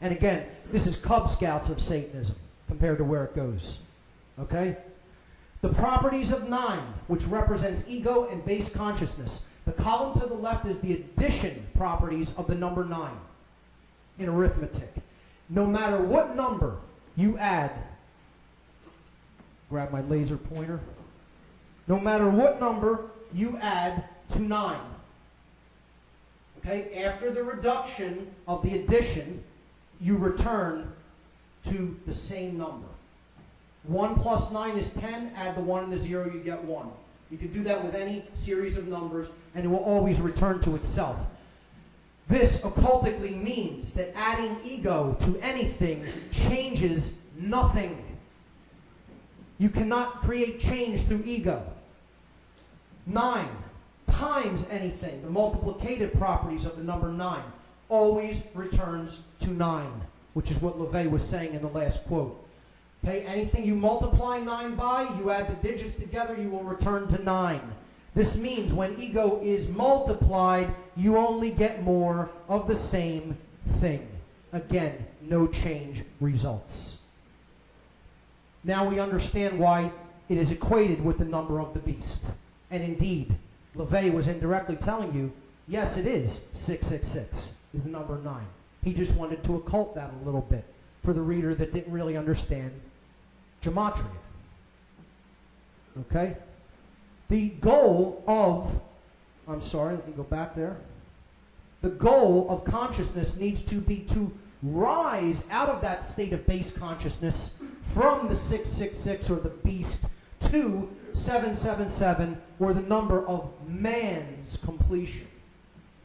And again, this is Cub Scouts of Satanism, compared to where it goes. Okay? The properties of 9, which represents ego and base consciousness. The column to the left is the addition properties of the number 9 in arithmetic. No matter what number you add, grab my laser pointer. No matter what number you add to 9, okay, after the reduction of the addition, you return to the same number. 1 plus 9 is 10. Add the 1 and the 0, you get 1. You can do that with any series of numbers, and it will always return to itself. This occultically means that adding ego to anything changes nothing. You cannot create change through ego. 9 times anything, the multiplicative properties of the number 9, always returns to 9, which is what LaVey was saying in the last quote. Okay, anything you multiply 9 by, you add the digits together, you will return to 9. This means when ego is multiplied, you only get more of the same thing. Again, no change results. Now we understand why it is equated with the number of the beast. And indeed, LaVey was indirectly telling you, yes, it is 666 is the number 9. He just wanted to occult that a little bit for the reader that didn't really understand gematria. Okay? The goal of, I'm sorry, let me go back there. The goal of consciousness needs to be to rise out of that state of base consciousness from the 666 or the beast to 777 or the number of man's completion.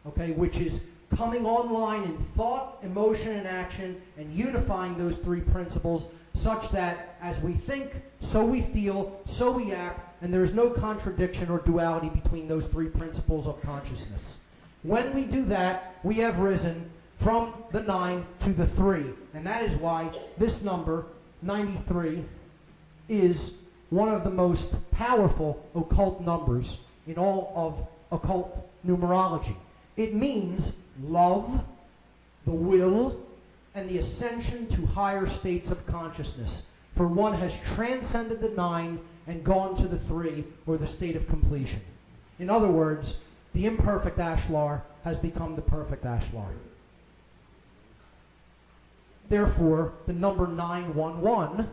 Okay, which is coming online in thought, emotion, and action, and unifying those 3 principles such that as we think, so we feel, so we act, and there is no contradiction or duality between those 3 principles of consciousness. When we do that, we have risen from the 9 to the 3, and that is why this number, 93, is one of the most powerful occult numbers in all of occult numerology. It means love, the will, and the ascension to higher states of consciousness. For one has transcended the 9 and gone to the 3, or the state of completion. In other words, the imperfect ashlar has become the perfect ashlar. Therefore, the number 911,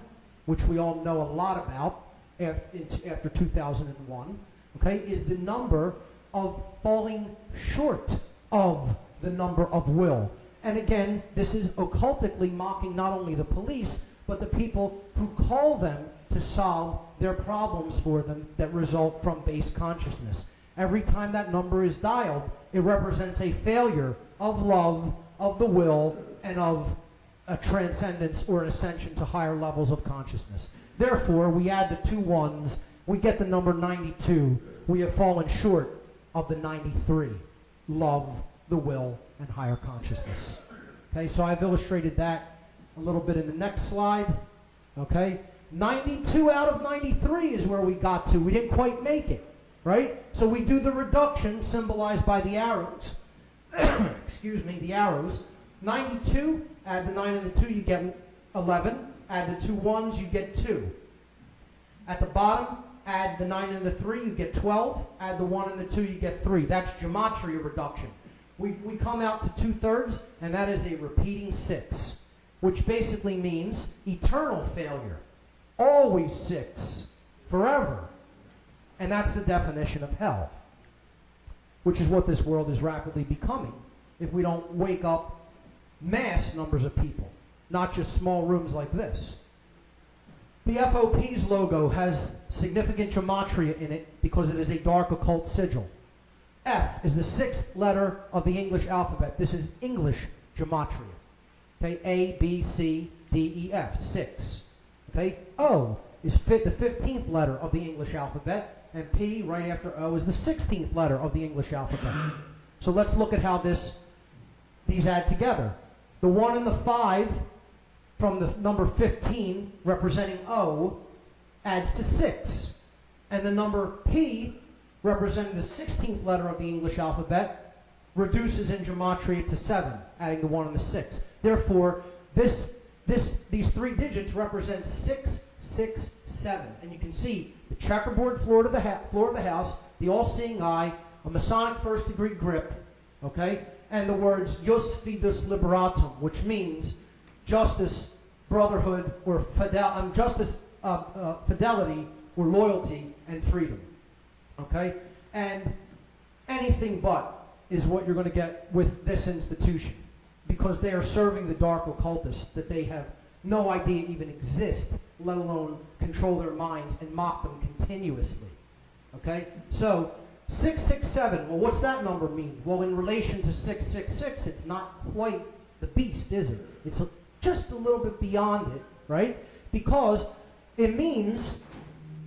which we all know a lot about after 2001, okay, is the number of falling short of the number of will. And again, this is occultically mocking not only the police, but the people who call them to solve their problems for them that result from base consciousness. Every time that number is dialed, it represents a failure of love, of the will, and of a transcendence or an ascension to higher levels of consciousness. Therefore, we add the 2 ones, we get the number 92. We have fallen short of the 93. Love, the will, and higher consciousness. Okay, so I've illustrated that a little bit in the next slide. Okay, 92 out of 93 is where we got to. We didn't quite make it, right? So we do the reduction symbolized by the arrows. Excuse me, the arrows. 92, add the 9 and the 2, you get 11. Add the 2 ones, you get 2. At the bottom, add the 9 and the 3, you get 12. Add the 1 and the 2, you get 3. That's gematria reduction. We come out to 2/3, and that is a repeating 6, which basically means eternal failure. Always 6. Forever. And that's the definition of hell, which is what this world is rapidly becoming if we don't wake up mass numbers of people, not just small rooms like this. The FOP's logo has significant gematria in it because it is a dark occult sigil. F is the 6th letter of the English alphabet. This is English gematria. Okay, A, B, C, D, E, F, 6. Okay, O is the 15th letter of the English alphabet, and P, right after O, is the 16th letter of the English alphabet. So let's look at how these add together. The 1 and the 5 from the number 15, representing O, adds to 6. And the number P, representing the 16th letter of the English alphabet, reduces in gematria to 7, adding the 1 and the 6. Therefore, these 3 digits represent 6, 6, 7. And you can see the checkerboard floor of the house, the all-seeing eye, a Masonic first-degree grip, okay, and the words Jus Fidus Liberatum, which means justice, brotherhood, or fidelity, or loyalty, and freedom. Okay? And anything but is what you're going to get with this institution, because they are serving the dark occultists that they have no idea even exist, let alone control their minds and mock them continuously. Okay? So, 667, well, what's that number mean? Well, in relation to 666, it's not quite the beast, is it? It's just a little bit beyond it, right? Because it means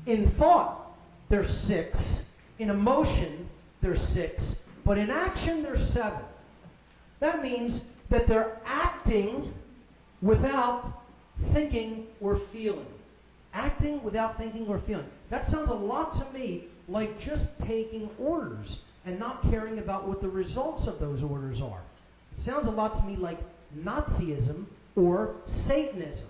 in thought there's 6, in emotion there's 6, but in action there's 7. That means that they're acting without thinking or feeling. Acting without thinking or feeling. That sounds a lot to me like just taking orders and not caring about what the results of those orders are. It sounds a lot to me like Nazism or Satanism,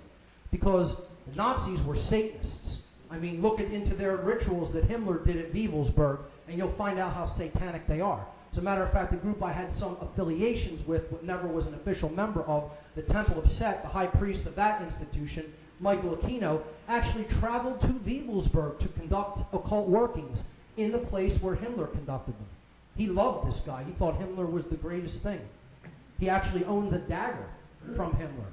because the Nazis were Satanists. I mean, look into their rituals that Himmler did at Wewelsburg, and you'll find out how satanic they are. As a matter of fact, the group I had some affiliations with, but never was an official member of, the Temple of Set, the high priest of that institution, Michael Aquino, actually traveled to Wewelsburg to conduct occult workings in the place where Himmler conducted them. He loved this guy. He thought Himmler was the greatest thing. He actually owns a dagger from Himmler.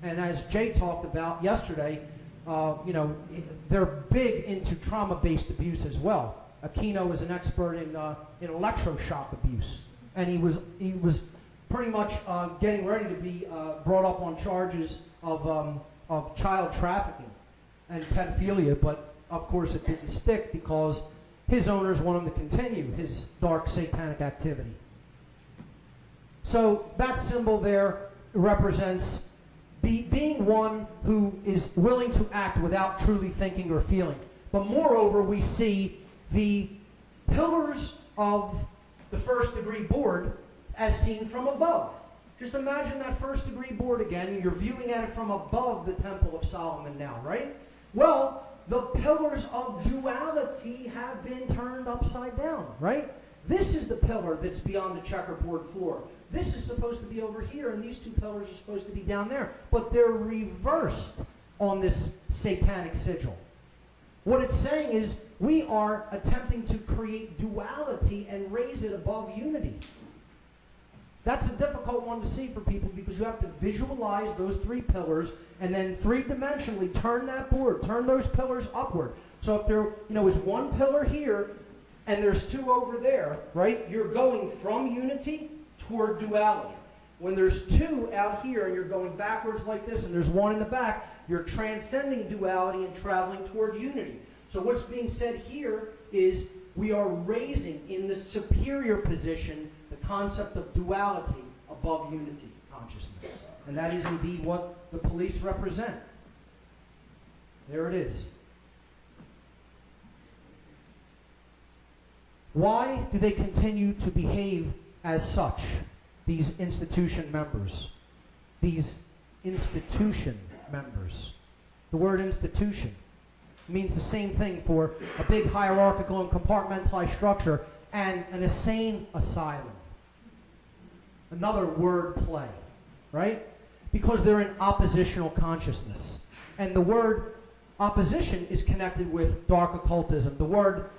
And as Jay talked about yesterday, they're big into trauma-based abuse as well. Aquino is an expert in electroshock abuse, and he was pretty much getting ready to be brought up on charges of child trafficking and pedophilia, but of course it didn't stick because his owners want him to continue his dark satanic activity. So that symbol there represents being one who is willing to act without truly thinking or feeling. But moreover, we see the pillars of the first degree board as seen from above. Just imagine that first degree board again, and you're viewing at it from above the Temple of Solomon now, right? Well, the pillars of duality have been turned upside down, right? This is the pillar that's beyond the checkerboard floor. This is supposed to be over here, and these two pillars are supposed to be down there. But they're reversed on this satanic sigil. What it's saying is we are attempting to create duality and raise it above unity. That's a difficult one to see for people because you have to visualize those three pillars and then three-dimensionally turn that board, turn those pillars upward. So if there is one pillar here and there's two over there, right, you're going from unity toward duality. When there's two out here and you're going backwards like this and there's one in the back, you're transcending duality and traveling toward unity. So what's being said here is we are raising in the superior position the concept of duality above unity consciousness. And that is indeed what the police represent. There it is. Why do they continue to behave as such, these institution members? These institution members. The word institution means the same thing for a big hierarchical and compartmentalized structure and an insane asylum. Another word play, right? Because they're in oppositional consciousness. And the word opposition is connected with dark occultism. The word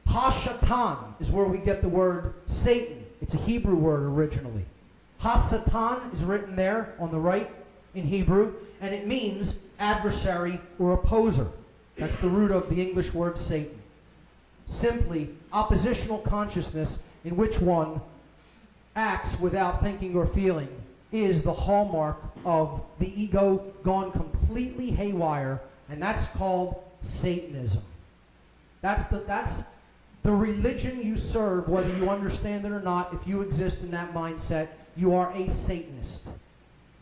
Hashatan is where we get the word Satan. It's a Hebrew word originally. Hasatan is written there on the right in Hebrew, and it means adversary or opposer. That's the root of the English word Satan. Simply oppositional consciousness in which one acts without thinking or feeling is the hallmark of the ego gone completely haywire, and that's called Satanism. That's the religion you serve, whether you understand it or not. If you exist in that mindset, you are a Satanist.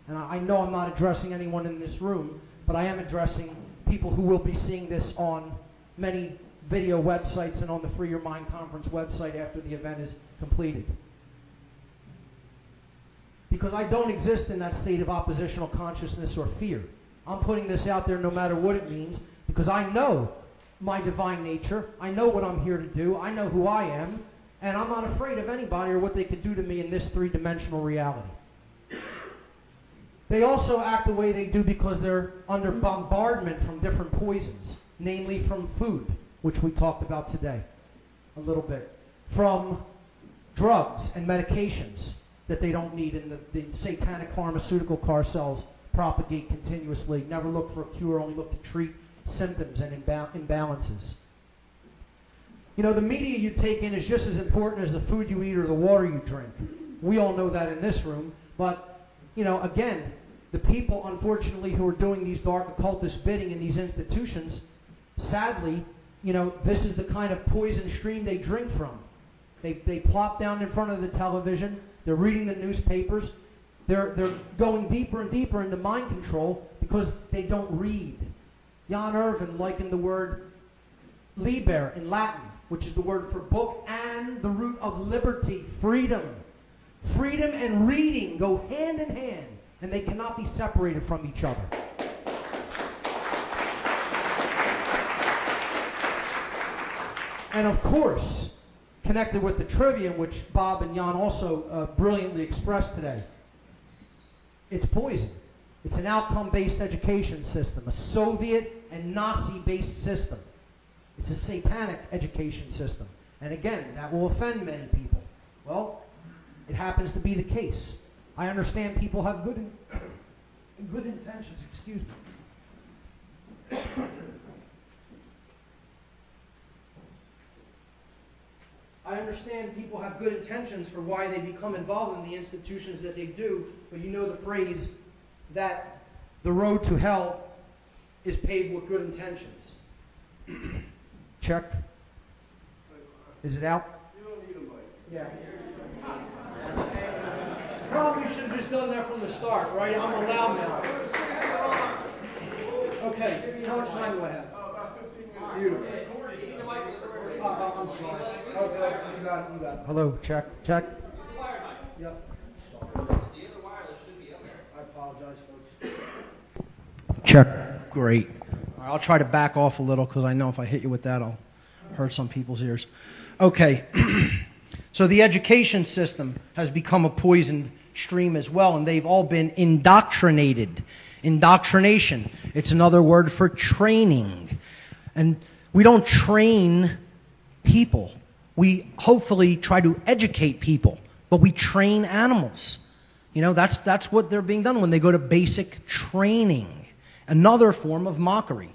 And I know I'm not addressing anyone in this room, but I am addressing people who will be seeing this on many video websites and on the Free Your Mind Conference website after the event is completed. Because I don't exist in that state of oppositional consciousness or fear. I'm putting this out there no matter what it means, because I know my divine nature, I know what I'm here to do, I know who I am, and I'm not afraid of anybody or what they could do to me in this three-dimensional reality. They also act the way they do because they're under bombardment from different poisons, namely from food, which we talked about today a little bit, from drugs and medications that they don't need, and the satanic pharmaceutical cartels propagate continuously, never look for a cure, only look to treat symptoms and imbalances. You know, the media you take in is just as important as the food you eat or the water you drink. We all know that in this room, but, you know, again, the people, unfortunately, who are doing these dark occultist bidding in these institutions, sadly, you know, this is the kind of poison stream they drink from. They plop down in front of the television, they're reading the newspapers, they're going deeper and deeper into mind control because they don't read. Jan Irvin likened the word liber in Latin, which is the word for book, and the root of liberty, freedom. Freedom and reading go hand in hand, and they cannot be separated from each other. And of course, connected with the trivium, which Bob and Jan also brilliantly expressed today, it's poison. It's an outcome-based education system, a Soviet and Nazi-based system. It's a satanic education system. And again, that will offend many people. Well, it happens to be the case. I understand people have good intentions, excuse me. I understand people have good intentions for why they become involved in the institutions that they do, but you know the phrase that the road to hell is paved with good intentions. Check. Is it out?
You don't need a mic.
Yeah. Probably should have just done that from the start, right? I'm a loudmouth. Okay, how much time do I have?
About 15 minutes.
Beautiful. I'm sorry. Okay, you got it. Hello, check. Yep. I apologize, folks. Check. Great. All right, I'll try to back off a little because I know if I hit you with that, I'll hurt some people's ears. Okay. So the education system has become a poisoned stream as well, and they've all been indoctrinated. Indoctrination. It's another word for training. And we don't train people. We hopefully try to educate people, but we train animals. You know, that's what they're being done when they go to basic training. Another form of mockery.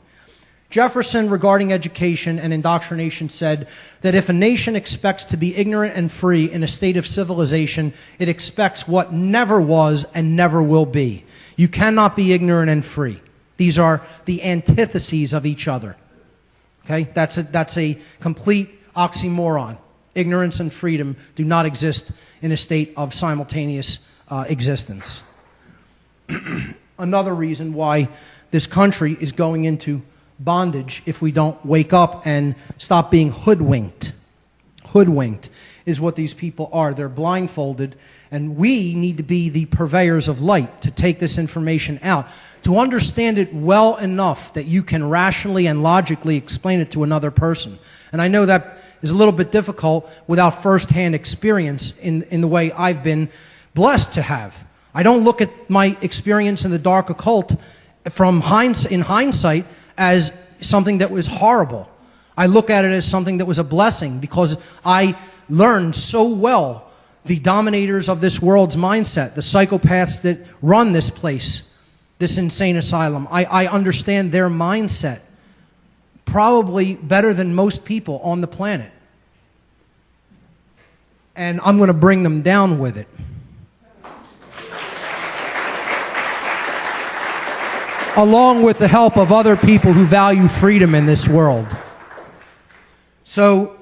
Jefferson, regarding education and indoctrination, said that if a nation expects to be ignorant and free in a state of civilization, it expects what never was and never will be. You cannot be ignorant and free. These are the antitheses of each other. Okay? That's a complete oxymoron. Ignorance and freedom do not exist in a state of simultaneous existence. Another reason why this country is going into bondage, if we don't wake up and stop being hoodwinked. Hoodwinked is what these people are. They're blindfolded, and we need to be the purveyors of light to take this information out, to understand it well enough that you can rationally and logically explain it to another person. And I know that is a little bit difficult without firsthand experience in the way I've been blessed to have. I don't look at my experience in the dark occult in hindsight as something that was horrible. I look at it as something that was a blessing because I learned so well the dominators of this world's mindset, the psychopaths that run this place, this insane asylum. I understand their mindset probably better than most people on the planet. And I'm going to bring them down with it. Along with the help of other people who value freedom in this world. So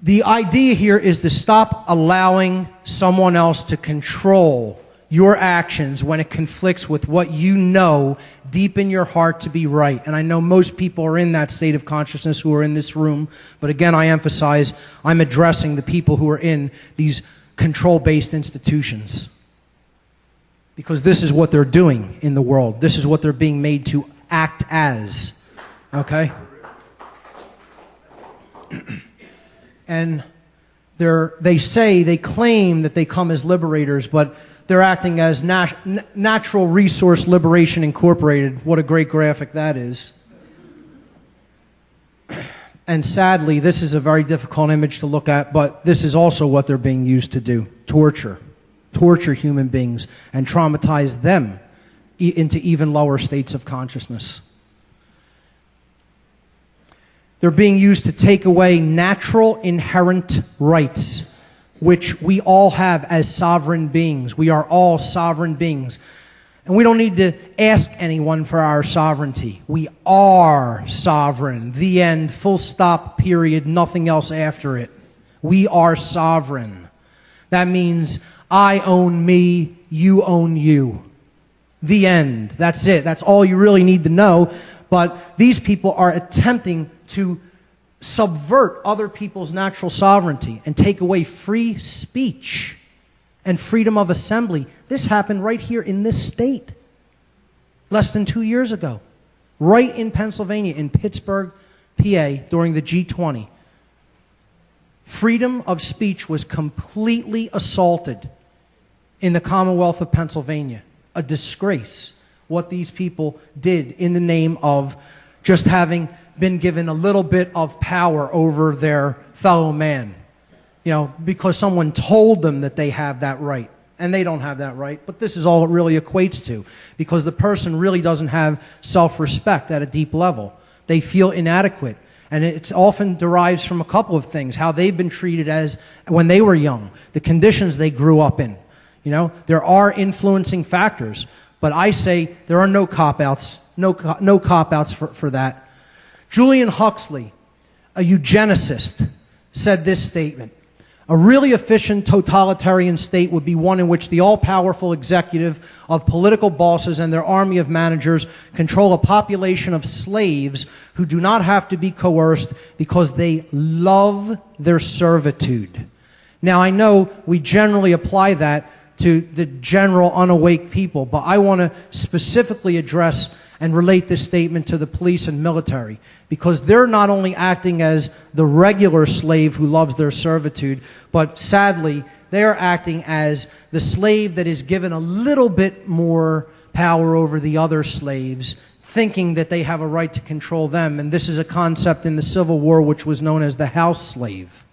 the idea here is to stop allowing someone else to control your actions when it conflicts with what you know deep in your heart to be right. And I know most people are in that state of consciousness who are in this room, but again, I emphasize I'm addressing the people who are in these control-based institutions. Because this is what they're doing in the world. This is what they're being made to act as. Okay? And they claim that they come as liberators, but they're acting as Natural Resource Liberation Incorporated. What a great graphic that is. And sadly, this is a very difficult image to look at, but this is also what they're being used to do. Torture human beings and traumatize them into even lower states of consciousness. They're being used to take away natural inherent rights, which we all have as sovereign beings. We are all sovereign beings. And we don't need to ask anyone for our sovereignty. We are sovereign. The end, full stop, period, nothing else after it. We are sovereign. That means I own me, you own you. The end. That's it. That's all you really need to know. But these people are attempting to subvert other people's natural sovereignty and take away free speech and freedom of assembly. This happened right here in this state less than 2 years ago. Right in Pennsylvania, in Pittsburgh, PA, during the G20. Freedom of speech was completely assaulted in the Commonwealth of Pennsylvania. A disgrace what these people did in the name of just having been given a little bit of power over their fellow man. You know, because someone told them that they have that right. And they don't have that right, but this is all it really equates to. Because the person really doesn't have self-respect at a deep level. They feel inadequate. And it often derives from a couple of things. How they've been treated as when they were young. The conditions they grew up in. You know, there are influencing factors. But I say there are no cop-outs. No cop-outs for that. Julian Huxley, a eugenicist, said this statement. A really efficient totalitarian state would be one in which the all-powerful executive of political bosses and their army of managers control a population of slaves who do not have to be coerced because they love their servitude. Now, I know we generally apply that to the general unawake people, but I want to specifically address and relate this statement to the police and military, because they're not only acting as the regular slave who loves their servitude, but sadly, they are acting as the slave that is given a little bit more power over the other slaves, thinking that they have a right to control them. And this is a concept in the Civil War which was known as the house slave.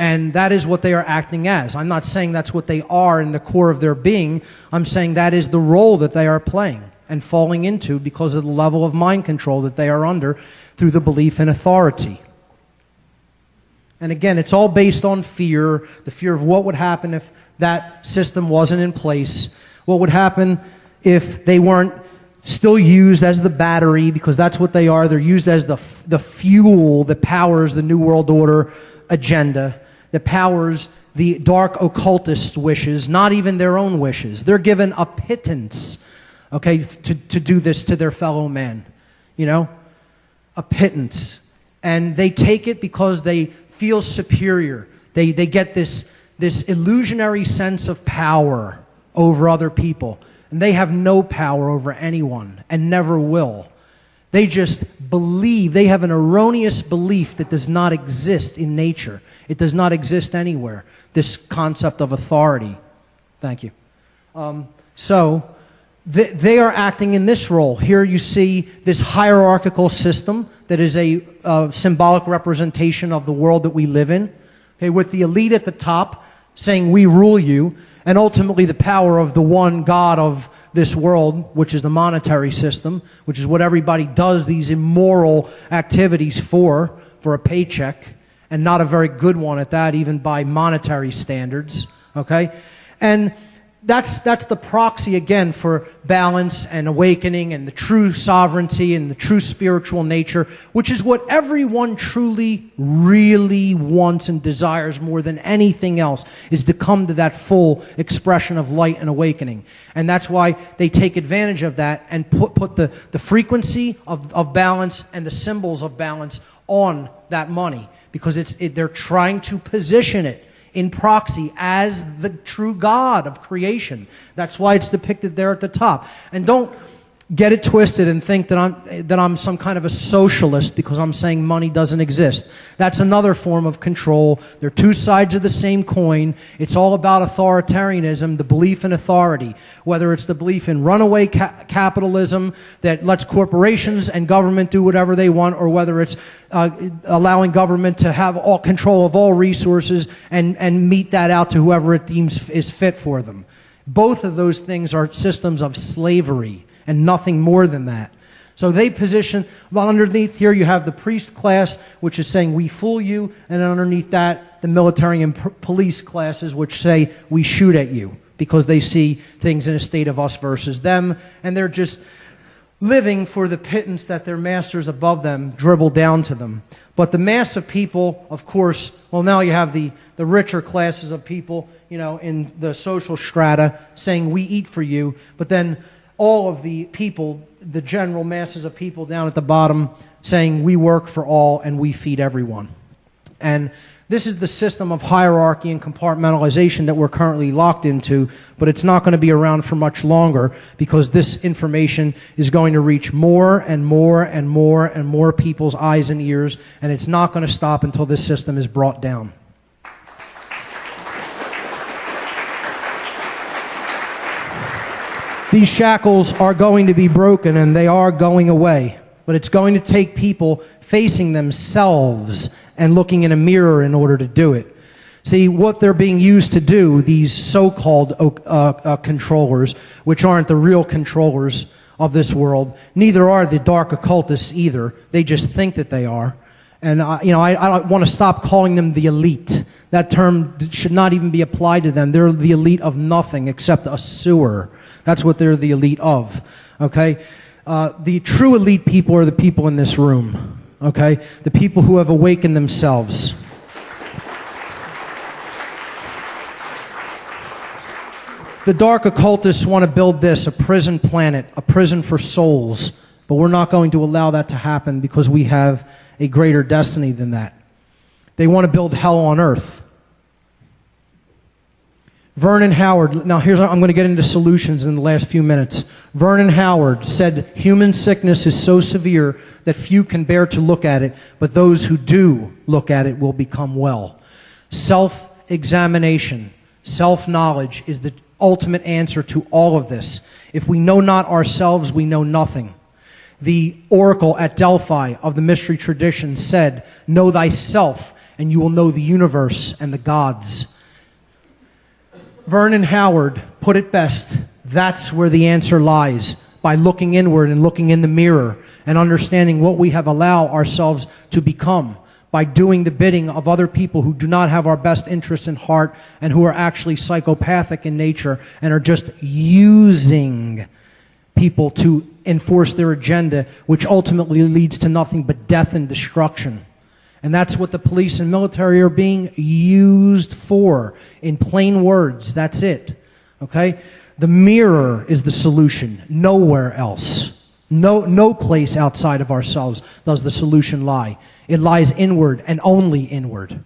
And that is what they are acting as. I'm not saying that's what they are in the core of their being. I'm saying that is the role that they are playing and falling into because of the level of mind control that they are under through the belief in authority. And again, it's all based on fear, the fear of what would happen if that system wasn't in place, what would happen if they weren't still used as the battery, because that's what they are. They're used as the fuel that powers the New World Order agenda, that powers the dark occultist wishes, not even their own wishes. They're given a pittance, okay, to do this to their fellow man, you know, a pittance. And they take it because they feel superior. They get this illusionary sense of power over other people. And they have no power over anyone and never will. They just believe, they have an erroneous belief that does not exist in nature. It does not exist anywhere, this concept of authority. Thank you. So they are acting in this role. Here you see this hierarchical system that is a symbolic representation of the world that we live in, okay, with the elite at the top saying, we rule you, and ultimately the power of the one God of this world, which is the monetary system, which is what everybody does these immoral activities for a paycheck, and not a very good one at that, even by monetary standards, okay? And that's the proxy, again, for balance and awakening and the true sovereignty and the true spiritual nature, which is what everyone truly, really wants and desires more than anything else, is to come to that full expression of light and awakening. And that's why they take advantage of that and put the frequency of balance and the symbols of balance on that money, because they're trying to position it in proxy as the true God of creation. That's why it's depicted there at the top. And don't get it twisted and think that I'm some kind of a socialist because I'm saying money doesn't exist. That's another form of control. They're two sides of the same coin. It's all about authoritarianism, the belief in authority, whether it's the belief in runaway capitalism that lets corporations and government do whatever they want, or whether it's allowing government to have all control of all resources and mete that out to whoever it deems is fit for them. Both of those things are systems of slavery and nothing more than that. So they position, well, underneath here you have the priest class, which is saying we fool you, and underneath that the military and police classes, which say we shoot at you, because they see things in a state of us versus them, and they're just living for the pittance that their masters above them dribble down to them. But the mass of people, of course, well, now you have the richer classes of people, you know, in the social strata saying we eat for you, but then all of the people, the general masses of people down at the bottom saying we work for all and we feed everyone. And this is the system of hierarchy and compartmentalization that we're currently locked into, but it's not going to be around for much longer, because this information is going to reach more and more and more and more people's eyes and ears, and it's not going to stop until this system is brought down. These shackles are going to be broken, and they are going away. But it's going to take people facing themselves and looking in a mirror in order to do it. See, what they're being used to do, these so-called controllers, which aren't the real controllers of this world, neither are the dark occultists either. They just think that they are. And I want to stop calling them the elite. That term should not even be applied to them. They're the elite of nothing except a sewer. That's what they're the elite of, okay? The true elite people are the people in this room, okay? The people who have awakened themselves. The dark occultists want to build this, a prison planet, a prison for souls, but we're not going to allow that to happen because we have a greater destiny than that. They want to build hell on earth, Vernon Howard, now I'm going to get into solutions in the last few minutes. Vernon Howard said, human sickness is so severe that few can bear to look at it, but those who do look at it will become well. Self-examination, self-knowledge is the ultimate answer to all of this. If we know not ourselves, we know nothing. The oracle at Delphi of the mystery tradition said, know thyself, and you will know the universe and the gods. Vernon Howard put it best. That's where the answer lies, by looking inward and looking in the mirror and understanding what we have allowed ourselves to become, by doing the bidding of other people who do not have our best interests in heart and who are actually psychopathic in nature and are just using people to enforce their agenda, which ultimately leads to nothing but death and destruction. And that's what the police and military are being used for. In plain words, that's it. Okay? The mirror is the solution. Nowhere else. No place outside of ourselves does the solution lie. It lies inward and only inward.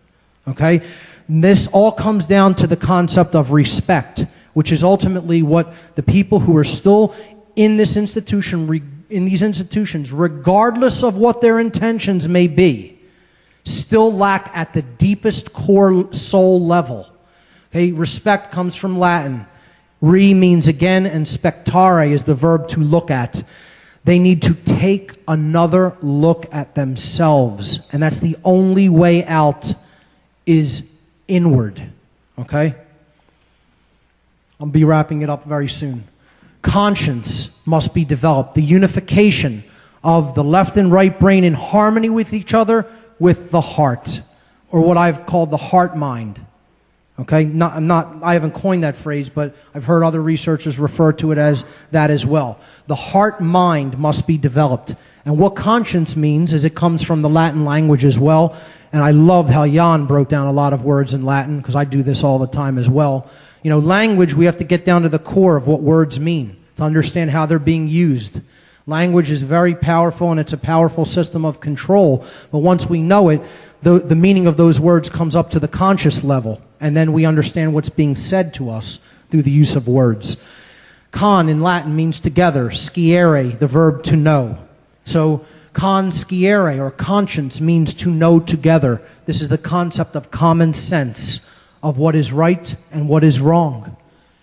Okay? And this all comes down to the concept of respect, which is ultimately what the people who are still in this institution, in these institutions, regardless of what their intentions may be, still lack at the deepest core soul level. Okay, respect comes from Latin. Re means again, and spectare is the verb to look at. They need to take another look at themselves, and that's the only way out is inward. Okay? I'll be wrapping it up very soon. Conscience must be developed. The unification of the left and right brain in harmony with each other, with the heart, or what I've called the heart mind. Okay, I haven't coined that phrase, but I've heard other researchers refer to it as that as well. The heart mind must be developed. And what conscience means is it comes from the Latin language as well. And I love how Jan broke down a lot of words in Latin, because I do this all the time as well. You know, language, we have to get down to the core of what words mean to understand how they're being used. Language is very powerful, and it's a powerful system of control. But once we know it, the meaning of those words comes up to the conscious level, and then we understand what's being said to us through the use of words. Con in Latin means together. Sciere, the verb to know. So consciere, or conscience, means to know together. This is the concept of common sense, of what is right and what is wrong.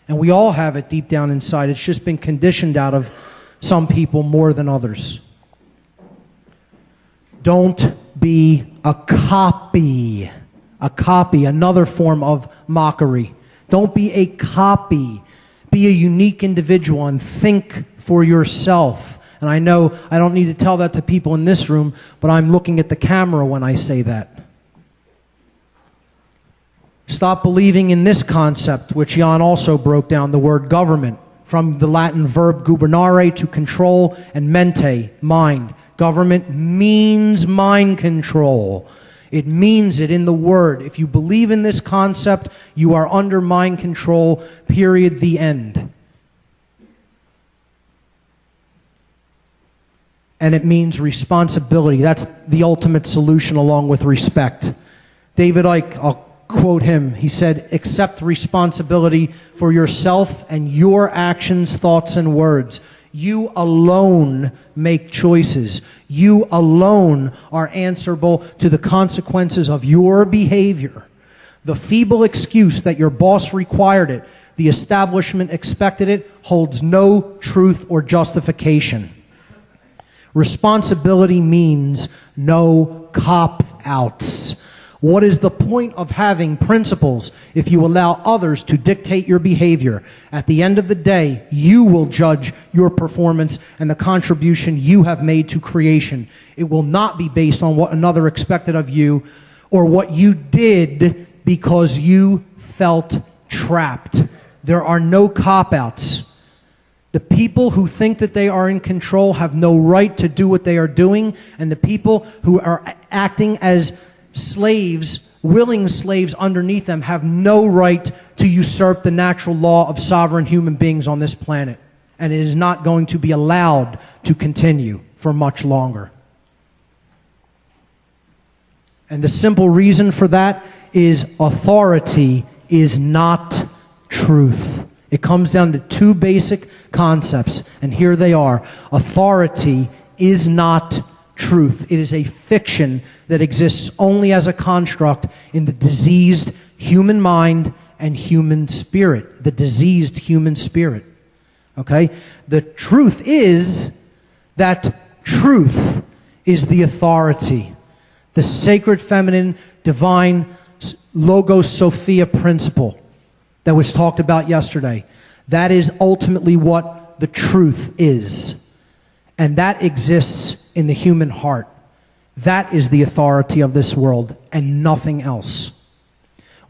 And we all have it deep down inside. It's just been conditioned out of some people more than others. Don't be a copy. A copy, another form of mockery. Don't be a copy. Be a unique individual and think for yourself. And I know I don't need to tell that to people in this room, but I'm looking at the camera when I say that. Stop believing in this concept, which Jan also broke down, the word government, from the Latin verb gubernare, to control, and mente, mind. Government means mind control. It means it in the word. If you believe in this concept, you are under mind control, period, the end. And it means responsibility. That's the ultimate solution, along with respect. David Icke, I'll quote him, he said, accept responsibility for yourself and your actions, thoughts, and words. You alone make choices. You alone are answerable to the consequences of your behavior. The feeble excuse that your boss required it, the establishment expected it, holds no truth or justification. Responsibility means no cop-outs. What is the point of having principles if you allow others to dictate your behavior? At the end of the day, you will judge your performance and the contribution you have made to creation. It will not be based on what another expected of you or what you did because you felt trapped. There are no cop-outs. The people who think that they are in control have no right to do what they are doing, and the people who are acting as slaves, willing slaves underneath them, have no right to usurp the natural law of sovereign human beings on this planet. And it is not going to be allowed to continue for much longer. And the simple reason for that is authority is not truth. It comes down to two basic concepts, and here they are. Authority is not truth. It is a fiction that exists only as a construct in the diseased human mind and human spirit. The diseased human spirit. Okay? The truth is that truth is the authority. The sacred feminine, divine Logos Sophia principle that was talked about yesterday. That is ultimately what the truth is. And that exists in the human heart. That is the authority of this world and nothing else.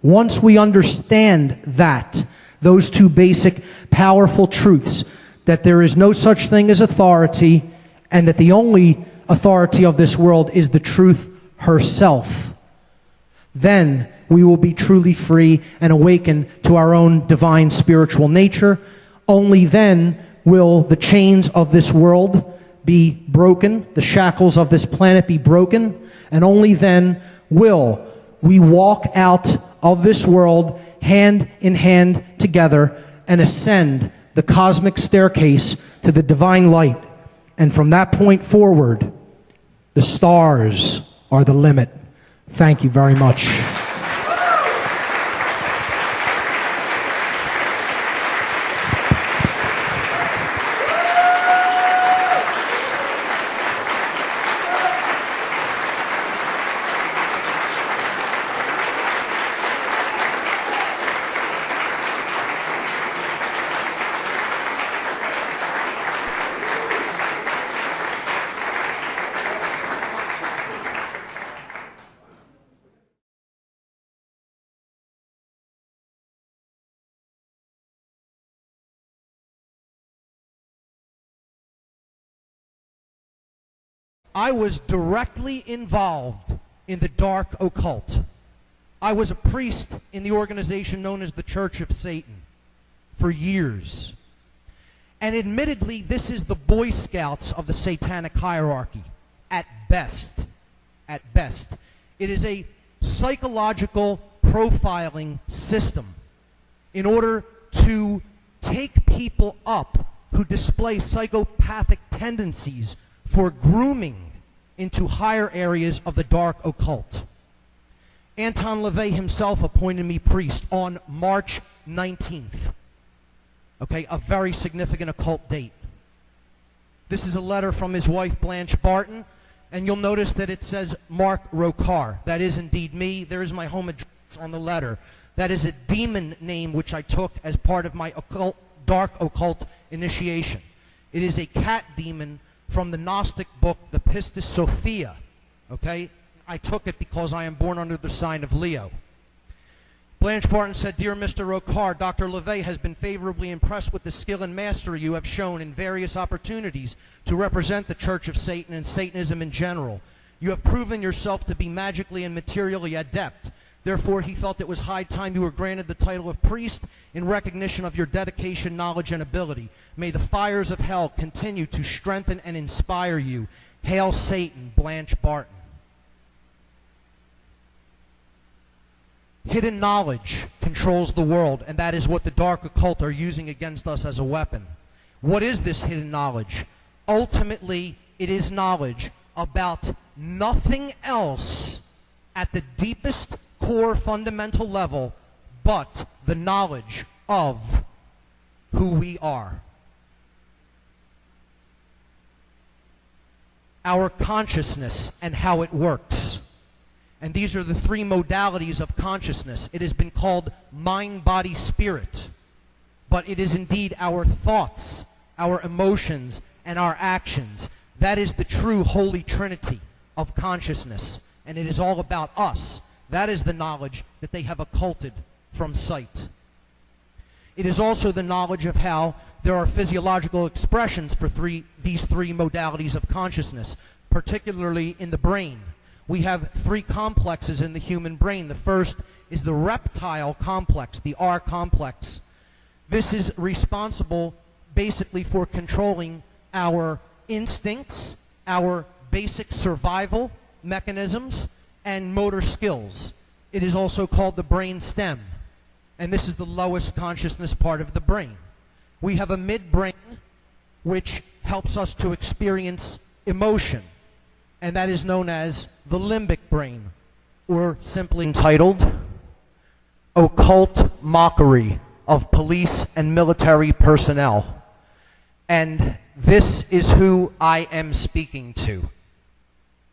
Once we understand that, those two basic powerful truths, that there is no such thing as authority and that the only authority of this world is the truth herself, then we will be truly free and awaken to our own divine spiritual nature. Only then will the chains of this world be broken, the shackles of this planet be broken, and only then will we walk out of this world hand in hand together and ascend the cosmic staircase to the divine light. And from that point forward, the stars are the limit. Thank you very much. I was directly involved in the dark occult. I was a priest in the organization known as the Church of Satan for years. And admittedly, this is the Boy Scouts of the satanic hierarchy, at best. At best. It is a psychological profiling system in order to take people up who display psychopathic tendencies for grooming into higher areas of the dark occult. Anton LaVey himself appointed me priest on March 19th. Okay, a very significant occult date. This is a letter from his wife Blanche Barton, and you'll notice that it says Mark Rokar. That is indeed me. There is my home address on the letter. That is a demon name which I took as part of my dark occult initiation. It is a cat demon from the Gnostic book, the Pistis Sophia. Okay? I took it because I am born under the sign of Leo. Blanche Barton said, "Dear Mr. Rokar, Dr. LaVey has been favorably impressed with the skill and mastery you have shown in various opportunities to represent the Church of Satan and Satanism in general. You have proven yourself to be magically and materially adept. Therefore, he felt it was high time you were granted the title of priest in recognition of your dedication, knowledge, and ability. May the fires of hell continue to strengthen and inspire you. Hail Satan, Blanche Barton." Hidden knowledge controls the world, and that is what the dark occult are using against us as a weapon. What is this hidden knowledge? Ultimately, it is knowledge about nothing else at the deepest core fundamental level but the knowledge of who we are. Our consciousness and how it works. And these are the three modalities of consciousness. It has been called mind, body, spirit. But it is indeed our thoughts, our emotions, and our actions. That is the true Holy Trinity of consciousness. And it is all about us. That is the knowledge that they have occulted from sight. It is also the knowledge of how there are physiological expressions for these three modalities of consciousness, particularly in the brain. We have three complexes in the human brain. The first is the reptile complex, the R complex. This is responsible basically for controlling our instincts, our basic survival mechanisms, and motor skills. It is also called the brain stem. and this is the lowest consciousness part of the brain. We have a midbrain, which helps us to experience emotion, and that is known as the limbic brain, or simply entitled Occult Mockery of Police and Military Personnel. And this is who I am speaking to.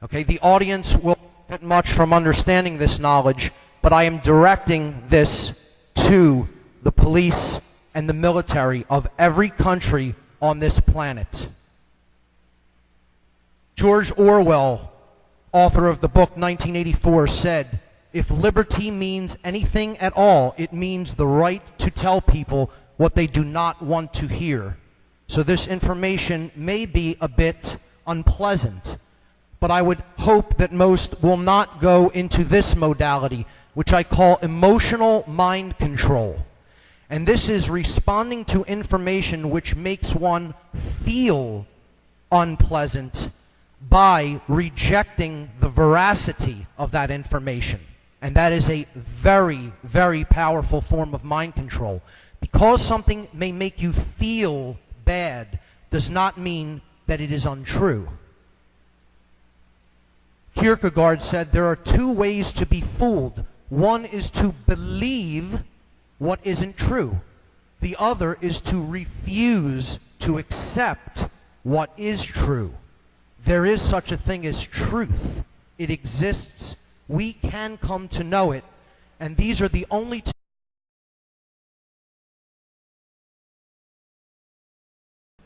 Okay, the audience will get much from understanding this knowledge, but I am directing this to the police and the military of every country on this planet. George Orwell, author of the book 1984, said, "If liberty means anything at all, it means the right to tell people what they do not want to hear." So this information may be a bit unpleasant, but I would hope that most will not go into this modality, which I call emotional mind control. And this is responding to information which makes one feel unpleasant by rejecting the veracity of that information. And that is a very, very powerful form of mind control. Because something may make you feel bad does not mean that it is untrue. Kierkegaard said there are two ways to be fooled. One is to believe what isn't true. The other is to refuse to accept what is true. There is such a thing as truth. It exists. We can come to know it. And these are the only two.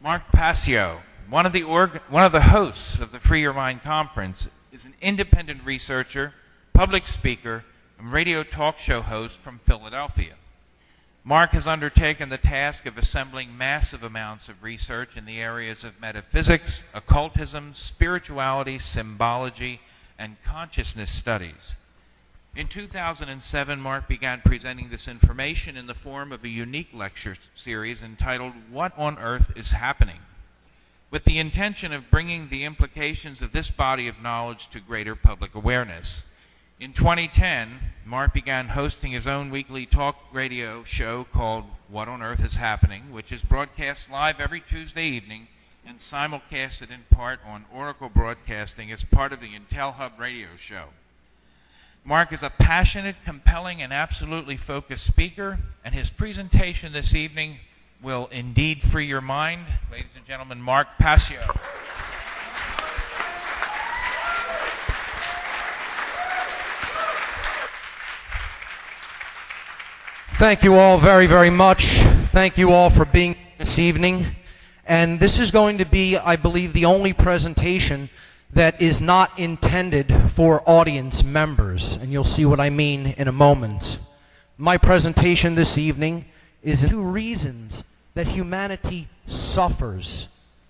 Mark Passio, one of the hosts of the Free Your Mind Conference, is an independent researcher, public speaker, and radio talk show host from Philadelphia. Mark has undertaken the task of assembling massive amounts of research in the areas of metaphysics, occultism, spirituality, symbology, and consciousness studies. In 2007, Mark began presenting this information in the form of a unique lecture series entitled "What on Earth is Happening?" with the intention of bringing the implications of this body of knowledge to greater public awareness. In 2010, Mark began hosting his own weekly talk radio show called "What on Earth is Happening?", which is broadcast live every Tuesday evening and simulcasted in part on Oracle Broadcasting as part of the Intel Hub radio show. Mark is a passionate, compelling, and absolutely focused speaker, and his presentation this evening will indeed free your mind. Ladies and gentlemen, Mark Passio.
Thank you all very, very much. Thank you all for being here this evening. And this is going to be, I believe, the only presentation that is not intended for audience members. And you'll see what I mean in a moment. My presentation this evening is two reasons that humanity suffers,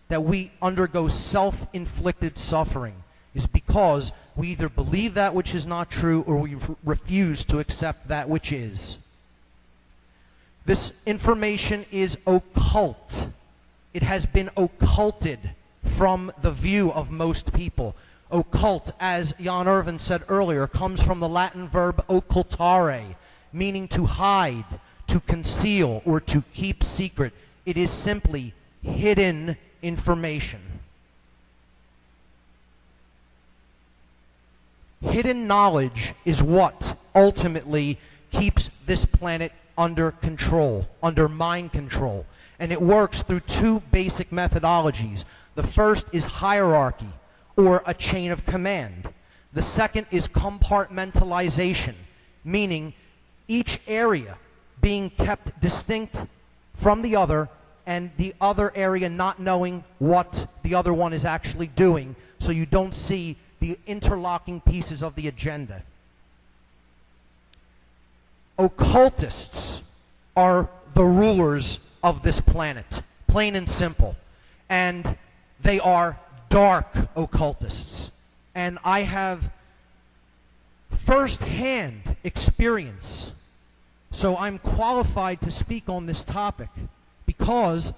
that we undergo self-inflicted suffering, is because we either believe that which is not true or we refuse to accept that which is. This information is occult. It has been occulted from the view of most people. Occult, as Jan Irvin said earlier, comes from the Latin verb occultare, meaning to hide, to conceal, or to keep secret. It is simply hidden information. Hidden knowledge is what ultimately keeps this planet under control, under mind control. And it works through two basic methodologies. The first is hierarchy, or a chain of command. The second is compartmentalization, meaning each area being kept distinct from the other, and the other area not knowing what the other one is actually doing, so you don't see the interlocking pieces of the agenda. Occultists are the rulers of this planet, plain and simple. And they are dark occultists. And I have first-hand experience. So I'm qualified to speak on this topic because